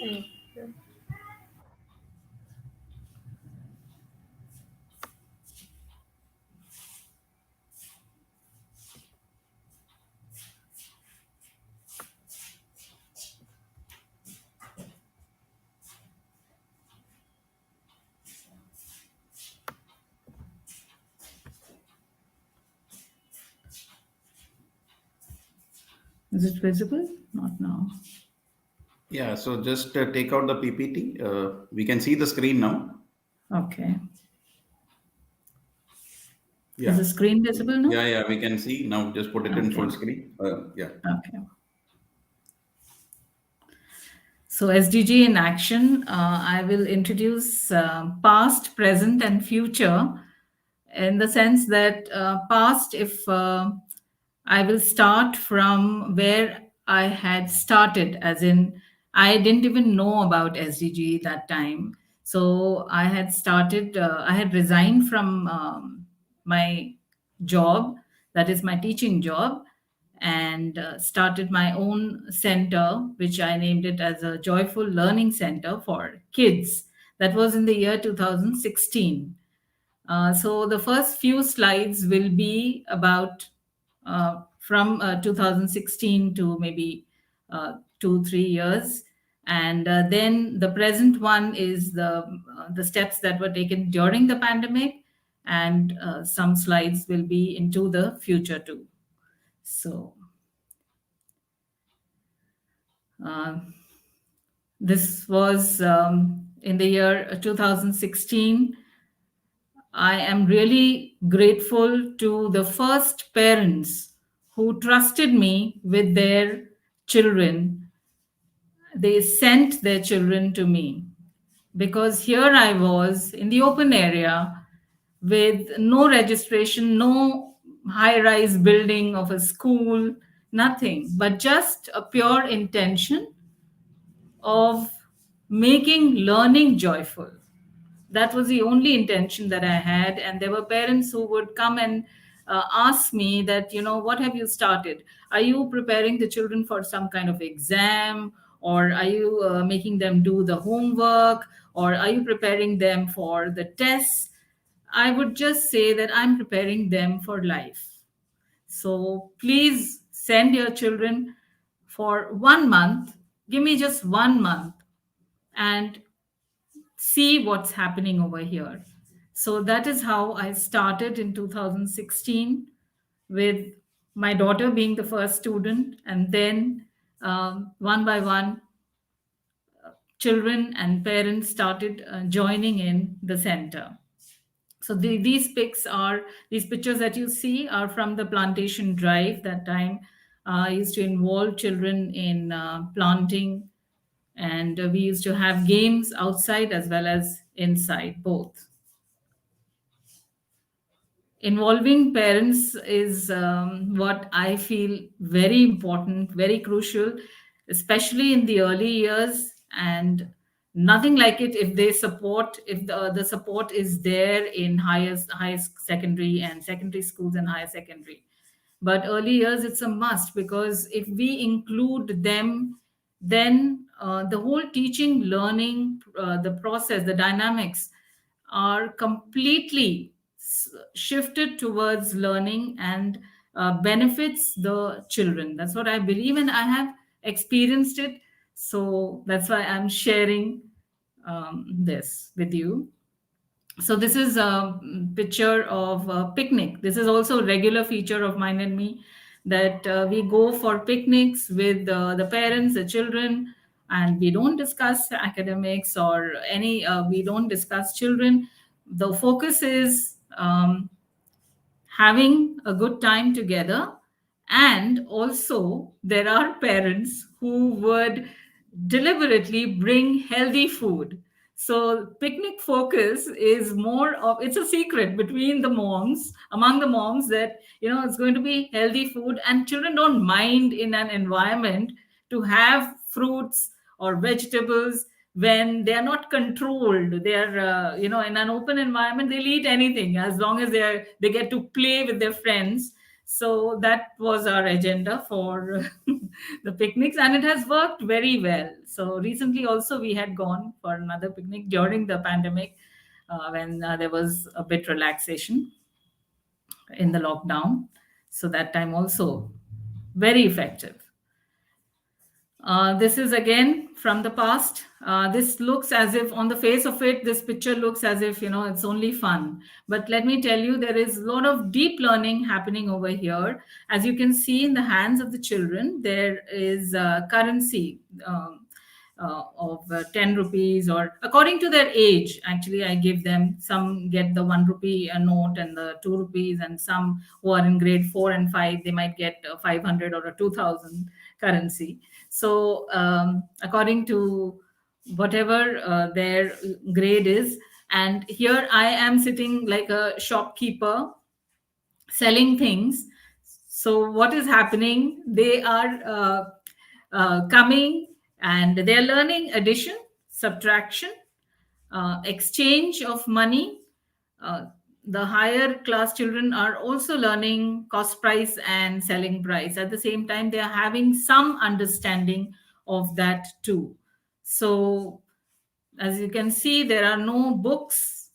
Thank you. Is it visible? Not now. Yeah, so just take out the PPT. We can see the screen now. Okay. Yeah. Is the screen visible now? Yeah, we can see now. Just put it in full Okay. screen. Yeah. Okay. So, SDG in action, I will introduce past, present, and future in the sense that past, if I will start from where I had started, as in, I didn't even know about SDG that time. So, I had started, I had resigned from my job, that is my teaching job, and started my own center, which I named it as a Joyful Learning Center for Kids. That was in the year 2016. So the first few slides will be about from 2016 to maybe 2-3 years, and then the present one is the steps that were taken during the pandemic, and some slides will be into the future too. So this was in the year 2016. I am really grateful to the first parents who trusted me with their children. They sent their children to me because here I was in the open area with no registration, no high rise building of a school, nothing, but just a pure intention of making learning joyful. That was the only intention that I had. And there were parents who would come and ask me that, what have you started? Are you preparing the children for some kind of exam? Or are you making them do the homework? Or are you preparing them for the tests? I would just say that I'm preparing them for life. So please send your children for 1 month. Give me just 1 month and see what's happening over here. So that is how I started in 2016, with my daughter being the first student, and then one by one, children and parents started joining in the center. So these pictures that you see are from the plantation drive. That time I used to involve children in planting, and we used to have games outside as well as inside, both. Involving parents is what I feel very important, very crucial, especially in the early years, and nothing like it if the support is there in highest secondary and secondary schools and higher secondary. But early years, it's a must, because if we include them, then the whole teaching, learning, the process, the dynamics are completely shifted towards learning and benefits the children. That's what I believe, and I have experienced it. So that's why I'm sharing this with you. So this is a picture of a picnic. This is also a regular feature of mine and me, that we go for picnics with the parents, the children, and we don't discuss academics or we don't discuss children. The focus is having a good time together. And also, there are parents who would deliberately bring healthy food. So picnic focus is more of, it's a secret between the moms, among the moms, that it's going to be healthy food, and children don't mind in an environment to have fruits or vegetables when they are not controlled. They are in an open environment, they'll eat anything as long as they get to play with their friends. So that was our agenda for the picnics, and it has worked very well. So recently also we had gone for another picnic during the pandemic, when there was a bit relaxation in the lockdown. So that time also very effective. This is again from the past. This looks as if, on the face of it, this picture looks as if it's only fun. But let me tell you, there is a lot of deep learning happening over here. As you can see in the hands of the children, there is currency of 10 rupees, or according to their age. Actually, I give them, some get the 1 rupee note and the 2 rupees, and some who are in grade 4 and 5, they might get 500 or a 2000 currency. So according to whatever their grade is. And here I am sitting like a shopkeeper selling things. So what is happening? They are coming, and they are learning addition, subtraction, exchange of money. The higher class children are also learning cost price and selling price. At the same time, they are having some understanding of that too. So as you can see, there are no books.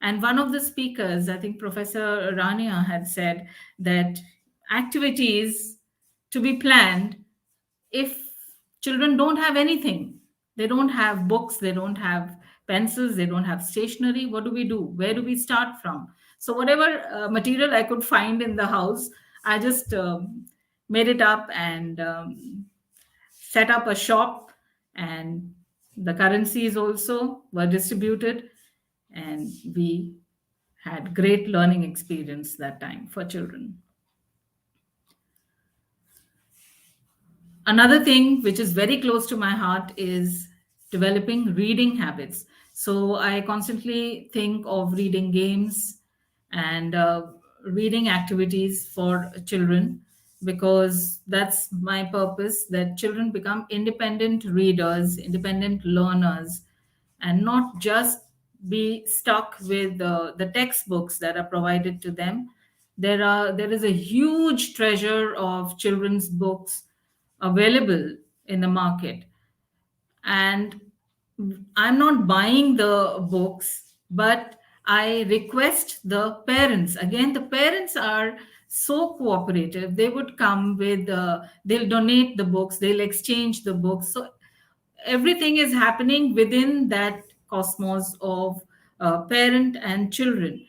And one of the speakers, I think Professor Rania, had said that activities to be planned, if children don't have anything, they don't have books, they don't have pencils, they don't have stationery, what do we do? Where do we start from? So whatever material I could find in the house, I just made it up and set up a shop, and the currencies also were distributed, and we had great learning experience that time for children. Another thing which is very close to my heart is developing reading habits. So I constantly think of reading games and reading activities for children, because that's my purpose, that children become independent readers, independent learners, and not just be stuck with the textbooks that are provided to them. There is a huge treasure of children's books available in the market, and I'm not buying the books, but I request the parents. Again, the parents are so cooperative. They would come with they'll donate the books, they'll exchange the books. So everything is happening within that cosmos of parent and children,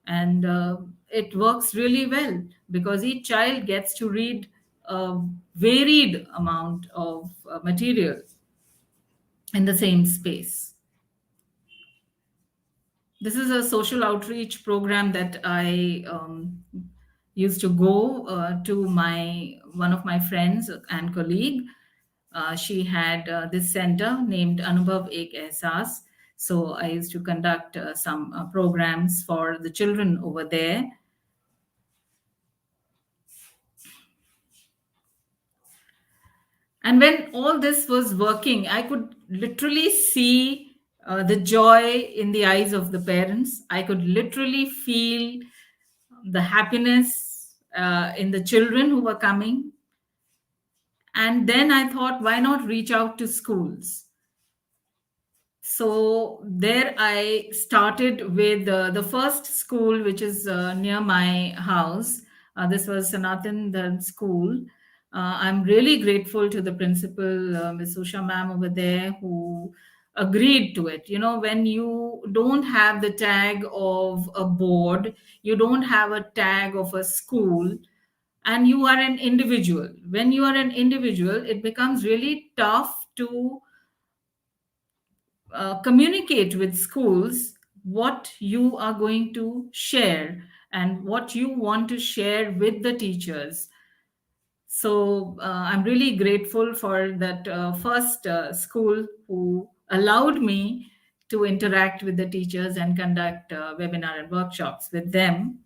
and it works really well, because each child gets to read a varied amount of material in the same space. This is a social outreach program that I used to go to one of my friends and colleague. She had this center named Anubhav Ek Ehsaas. So I used to conduct some programs for the children over there. And when all this was working, I could literally see the joy in the eyes of the parents. I could literally feel the happiness in the children who were coming. And then I thought, why not reach out to schools? So there I started with the first school, which is near my house. This was Sanatan School. I'm really grateful to the principal, Ms. Usha ma'am over there, who agreed to it. When you don't have the tag of a board, you don't have a tag of a school, and you are an individual. When you are an individual, it becomes really tough to communicate with schools what you are going to share and what you want to share with the teachers. So I'm really grateful for that first school who allowed me to interact with the teachers and conduct webinar and workshops with them.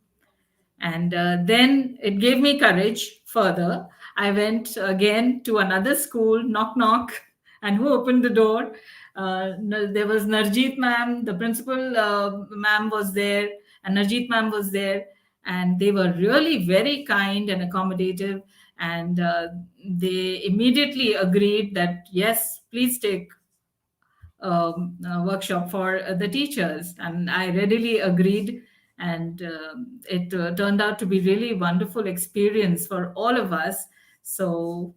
And then it gave me courage further. I went again to another school, knock, knock, and who opened the door? There was Narjeet ma'am, the principal ma'am was there, and Narjeet ma'am was there. And they were really very kind and accommodative. And they immediately agreed that, yes, please take workshop for the teachers, and I readily agreed. And it turned out to be really wonderful experience for all of us. So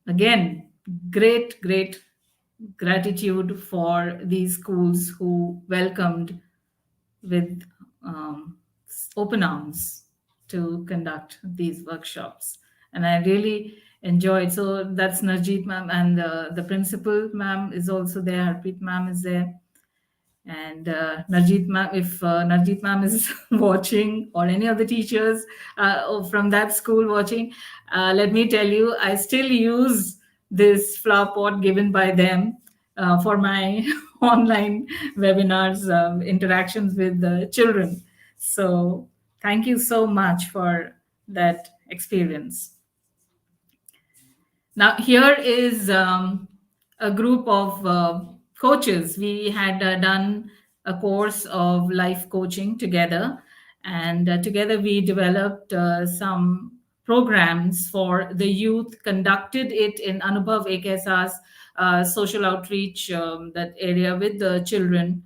again, great gratitude for these schools who welcomed with open arms to conduct these workshops. And I really enjoyed. So that's Narjeet ma'am, and the principal ma'am is also there. Harpreet ma'am is there. And Narjeet ma'am, if Narjeet ma'am is watching, or any of the teachers from that school watching, let me tell you, I still use this flower pot given by them for my online webinars, interactions with the children. So thank you so much for that experience. Now, here is a group of coaches. We had done a course of life coaching together, and together we developed some programs for the youth, conducted it in Anubhav Ekesa's social outreach, that area with the children.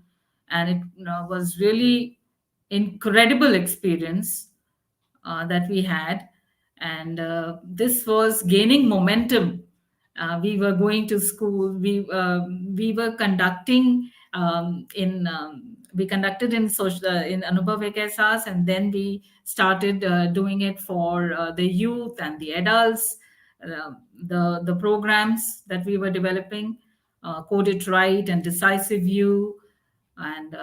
And it was really incredible experience that we had. And this was gaining momentum. We were going to school. We were conducting we conducted in social in Anubhav Ekesas, and then we started doing it for the youth and the adults. The programs that we were developing, Code It Right and Decisive You, and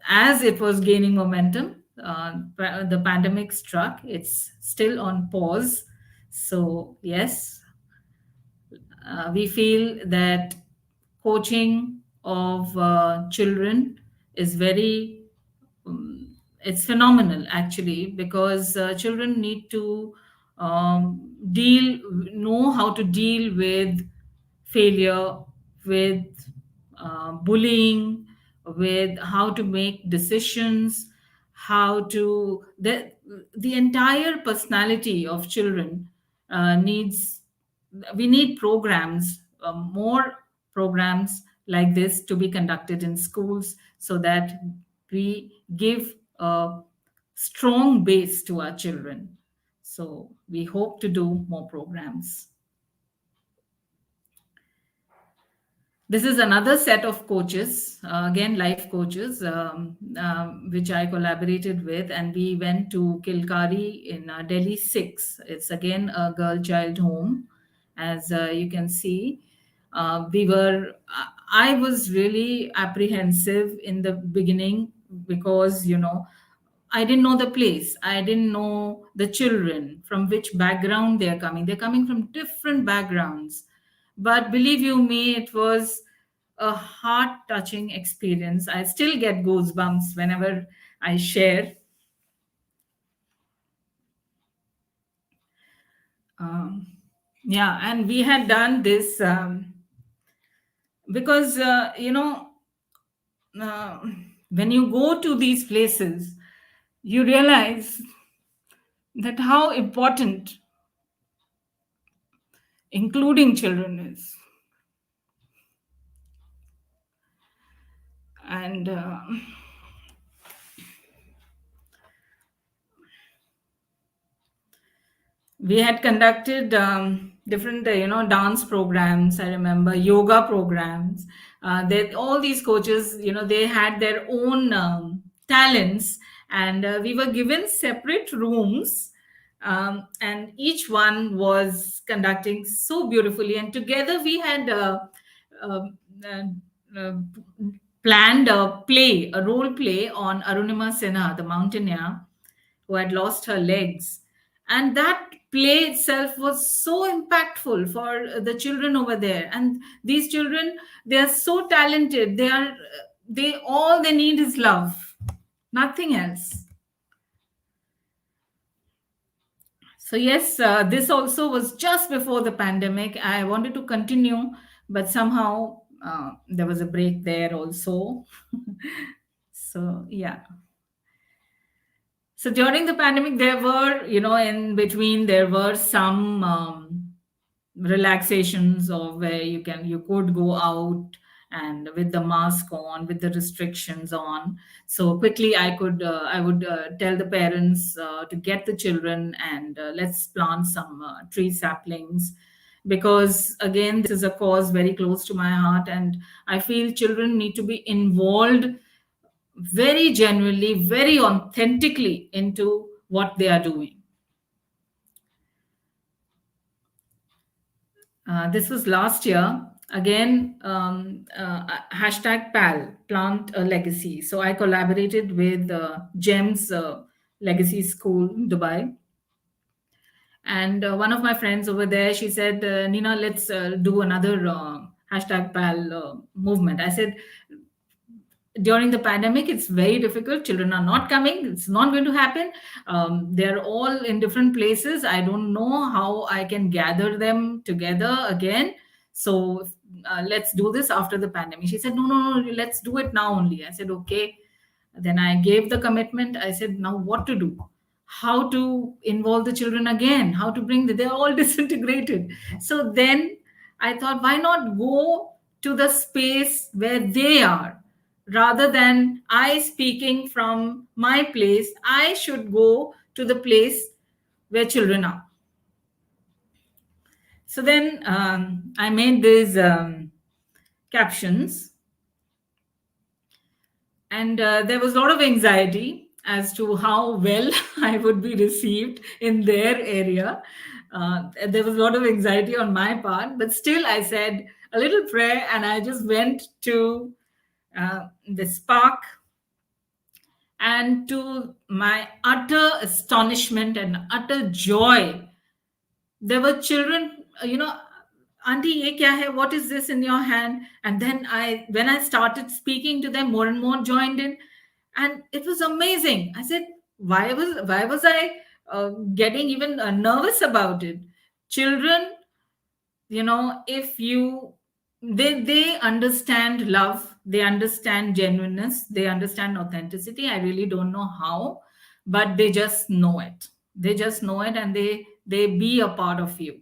as it was gaining momentum, the pandemic struck. It's still on pause. So yes, we feel that coaching of children is very it's phenomenal, actually, because children need to know how to deal with failure, with bullying, with how to make decisions, how to the entire personality of children needs. We need programs, more programs like this to be conducted in schools, so that we give a strong base to our children. So we hope to do more programs. This is another set of coaches, again, life coaches, which I collaborated with, and we went to Kilkari in Delhi 6. It's again a girl-child home, as you can see. I was really apprehensive in the beginning because, I didn't know the place. I didn't know the children, from which background they're coming. They're coming from different backgrounds. But believe you me, it was a heart-touching experience. I still get goosebumps whenever I share. And we had done this because, when you go to these places, you realize that how important including children is. And we had conducted different dance programs. I remember yoga programs. All these coaches, they had their own talents, and we were given separate rooms, and each one was conducting so beautifully. And together we had uh, uh, planned a role play on Arunima Sinha, the mountaineer who had lost her legs. And that play itself was so impactful for the children over there. And these children, they are so talented. They all they need is love, nothing else. So yes, this also was just before the pandemic. I wanted to continue, but somehow there was a break there also. So yeah. So during the pandemic, there were, in between, there were some relaxations of where you could go out and with the mask on, with the restrictions on. So quickly, I would tell the parents to get the children and let's plant some tree saplings, because again, this is a cause very close to my heart, and I feel children need to be involved very genuinely, very authentically into what they are doing. This was last year. Again, hashtag PAL, Plant a Legacy. So I collaborated with GEMS Legacy School, Dubai. And one of my friends over there, she said, Nina, let's do another hashtag PAL movement. I said, during the pandemic, it's very difficult. Children are not coming. It's not going to happen. They're all in different places. I don't know how I can gather them together again. So let's do this after the pandemic. She said, no, let's do it now only. I said, okay. Then I gave the commitment. I said, now what to do? How to involve the children again? How to bring they're all disintegrated. So then I thought, why not go to the space where they are? Rather than I speaking from my place, I should go to the place where children are. So then I made these captions, and there was a lot of anxiety as to how well I would be received in their area. There was a lot of anxiety on my part, but still I said a little prayer, and I just went to this park. And to my utter astonishment and utter joy, there were children, Auntie, ye kya hai? What is this in your hand? And then when I started speaking to them, more and more joined in. And it was amazing. I said, why was I getting even nervous about it? Children, if they understand love, they understand genuineness, they understand authenticity. I really don't know how, but they just know it. They just know it, and they be a part of you.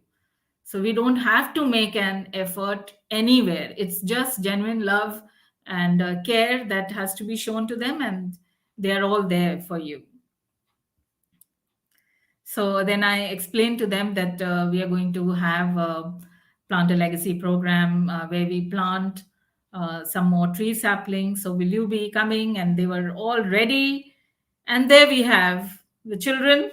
So we don't have to make an effort anywhere. It's just genuine love and care that has to be shown to them, and they're all there for you. So then I explained to them that we are going to have a Plant a Legacy program where we plant some more tree saplings. So will you be coming? And they were all ready. And there we have the children.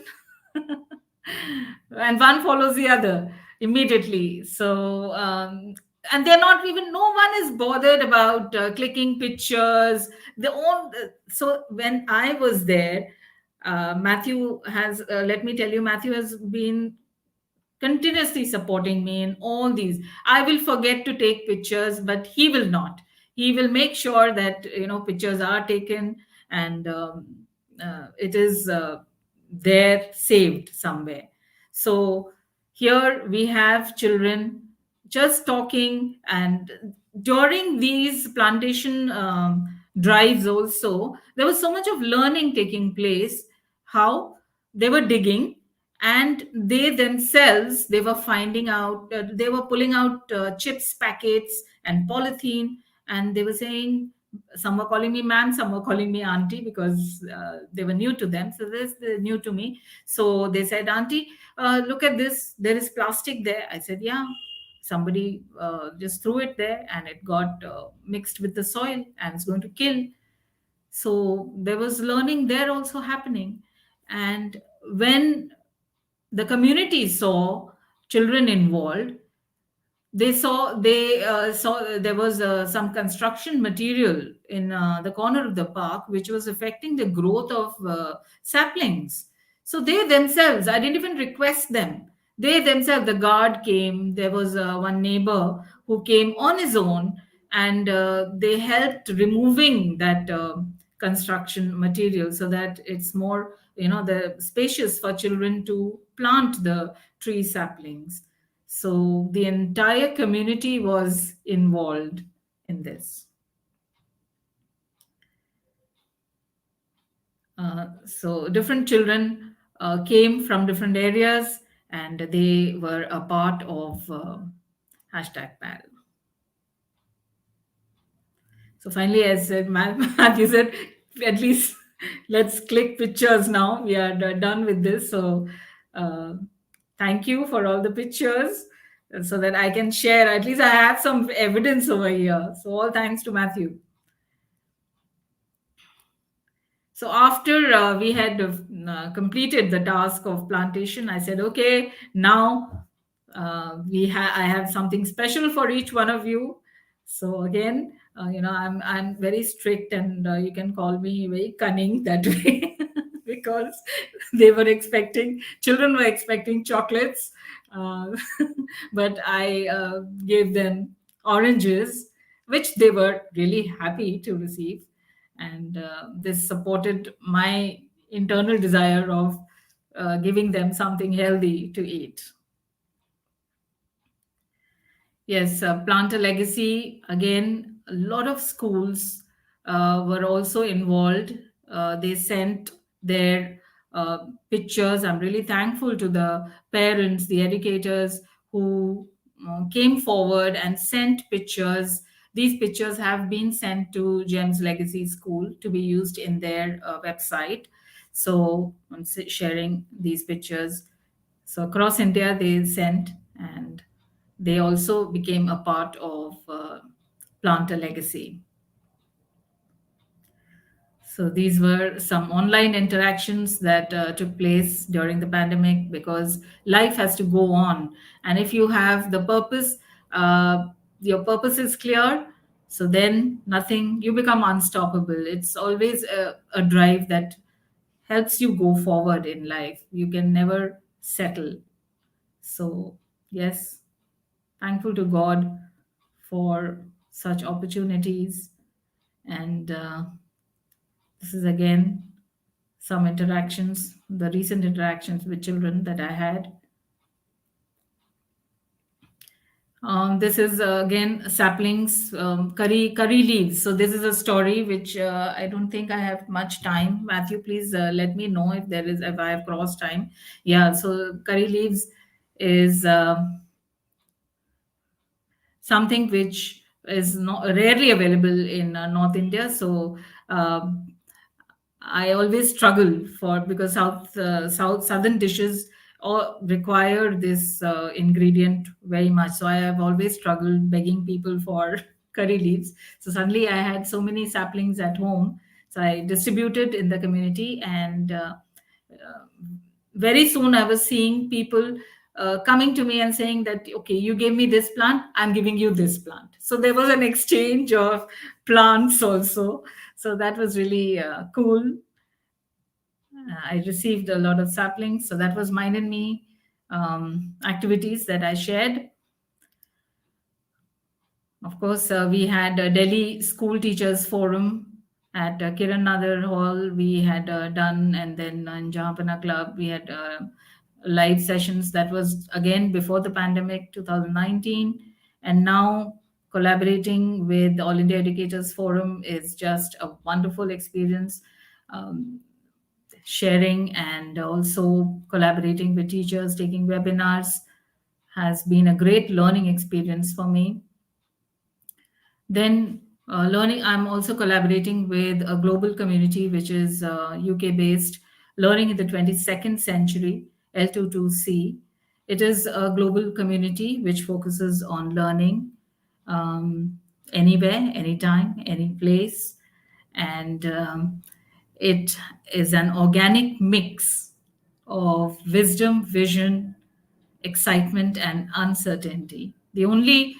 And one follows the other immediately. So, and they're not even, no one is bothered about clicking pictures. So when I was there, Matthew has, let me tell you, Matthew has been continuously supporting me in all these. I will forget to take pictures, but he will not. He will make sure that, pictures are taken, and it is there saved somewhere. So here we have children just talking, and during these plantation drives also, there was so much of learning taking place, how they were digging, and they themselves, they were finding out, they were pulling out chips packets and polythene, and they were saying, some were calling me ma'am, some were calling me auntie, because they were new to them. So they're new to me. So they said, auntie, look at this, there is plastic there. I said, yeah, somebody just threw it there, and it got mixed with the soil, and it's going to kill. So there was learning there also happening. And when the community saw children involved, they saw there was some construction material in the corner of the park which was affecting the growth of saplings. So they themselves, I didn't even request them. They themselves, the guard came. There was one neighbor who came on his own, and they helped removing that construction material so that it's more, the spacious for children to plant the tree saplings. So the entire community was involved in this. So different children came from different areas, and they were a part of #PAL. So finally, as Matthew said, at least let's click pictures now. We are done with this. So thank you for all the pictures so that I can share. At least I have some evidence over here. So all thanks to Matthew. So after we had completed the task of plantation, I said, okay, now I have something special for each one of you. So again, I'm very strict, and you can call me very cunning that way because children were expecting chocolates, uh, but I gave them oranges, which they were really happy to receive. And this supported my internal desire of giving them something healthy to eat. Yes, Plant a Legacy. Again, a lot of schools were also involved. They sent their pictures. I'm really thankful to the parents, the educators who came forward and sent pictures. These pictures have been sent to GEMS Legacy School to be used in their website. So I'm sharing these pictures. So across India, they sent, and they also became a part of Plant a Legacy. So these were some online interactions that took place during the pandemic, because life has to go on. And if you have the purpose, your purpose is clear, so then you become unstoppable. It's always a drive that helps you go forward in life. You can never settle. So, yes, thankful to God for such opportunities. And this is again some interactions, the recent interactions with children that I had. This is again saplings, curry leaves. So this is a story which I don't think I have much time. Matthew, please let me know if I have crossed time. Yeah. So curry leaves is something which is not rarely available in North India. So I always struggle because southern dishes all require this ingredient very much. So I have always struggled begging people for curry leaves. So suddenly I had so many saplings at home. So I distributed in the community, and very soon I was seeing people coming to me and saying that, okay, you gave me this plant, I'm giving you this plant. So there was an exchange of plants also. So that was really cool. I received a lot of saplings. So that was Mine and Me activities that I shared. Of course, we had a Delhi School Teachers Forum at Kiran Nadar Hall. We had done, and then in Jahanpana Club, we had live sessions. That was again before the pandemic, 2019. And now collaborating with the All India Educators Forum is just a wonderful experience. Sharing and also collaborating with teachers, taking webinars has been a great learning experience for me. Then I'm also collaborating with a global community, which is UK based, Learning in the 22nd Century, L22C. It is a global community which focuses on learning anywhere, anytime, any place. And it is an organic mix of wisdom, vision, excitement, and uncertainty. The only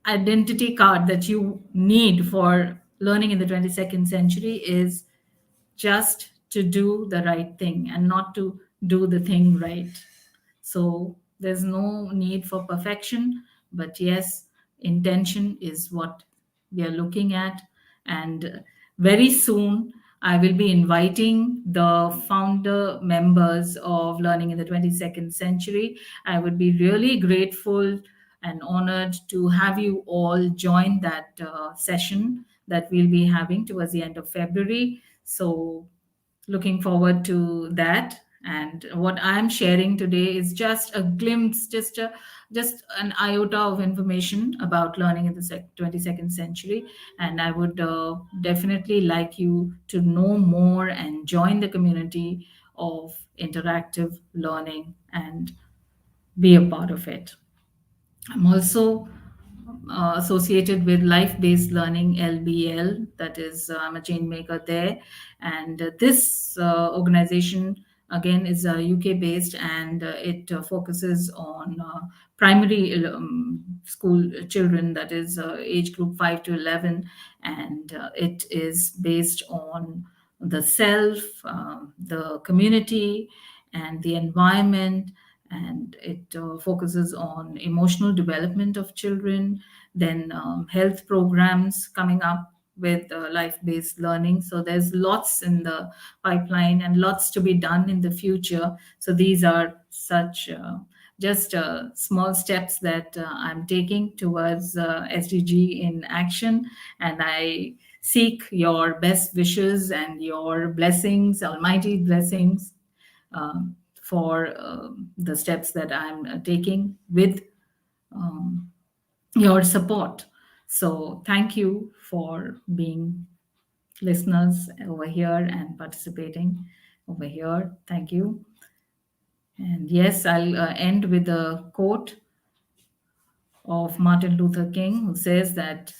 identity card that you need for learning in the 22nd century is just to do the right thing and not to do the thing right. So there's no need for perfection, but yes, intention is what we are looking at. And very soon, I will be inviting the founder members of Learning in the 22nd Century. I would be really grateful and honored to have you all join that session that we'll be having towards the end of February. So looking forward to that. And what I'm sharing today is just a glimpse, just an iota of information about learning in the 22nd century. And I would definitely like you to know more and join the community of interactive learning and be a part of it. I'm also associated with life-based learning, LBL. That is, I'm a change maker there. And this organization, again, is UK-based, and it focuses on primary school children, that is age group 5 to 11. And it is based on the self, the community, and the environment, and it focuses on emotional development of children, then health programs coming up with life-based learning. So there's lots in the pipeline and lots to be done in the future. So these are such just small steps that I'm taking towards SDG in action, and I seek your best wishes and your blessings, almighty blessings, for the steps that I'm taking with your support. So thank you for being listeners over here and participating over here. Thank you. And yes, I'll end with a quote of Martin Luther King, who says that,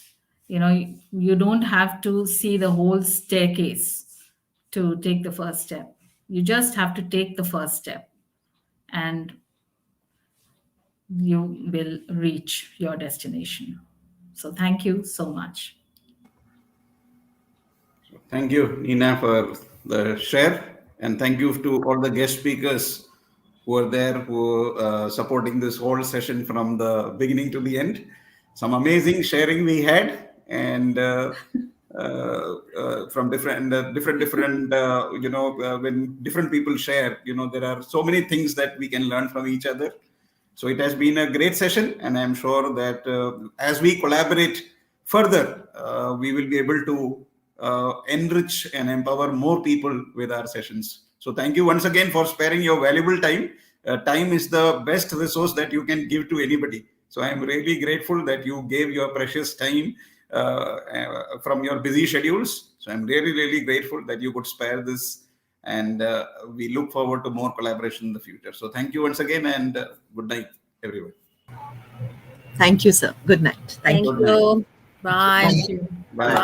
you don't have to see the whole staircase to take the first step. You just have to take the first step, and you will reach your destination. So thank you so much. Thank you, Nina, for the share. And thank you to all the guest speakers who are there, who are supporting this whole session from the beginning to the end. Some amazing sharing we had, and from different, when different people share, there are so many things that we can learn from each other. So it has been a great session, and I'm sure that as we collaborate further, we will be able to enrich and empower more people with our sessions. So thank you once again for sparing your valuable time. Time is the best resource that you can give to anybody. So I'm really grateful that you gave your precious time from your busy schedules. So I'm really, really grateful that you could spare this, and we look forward to more collaboration in the future. So thank you once again, and good night, everyone. Thank you, sir. Good night. Thank you. you. Bye. Thank you. Bye. Bye.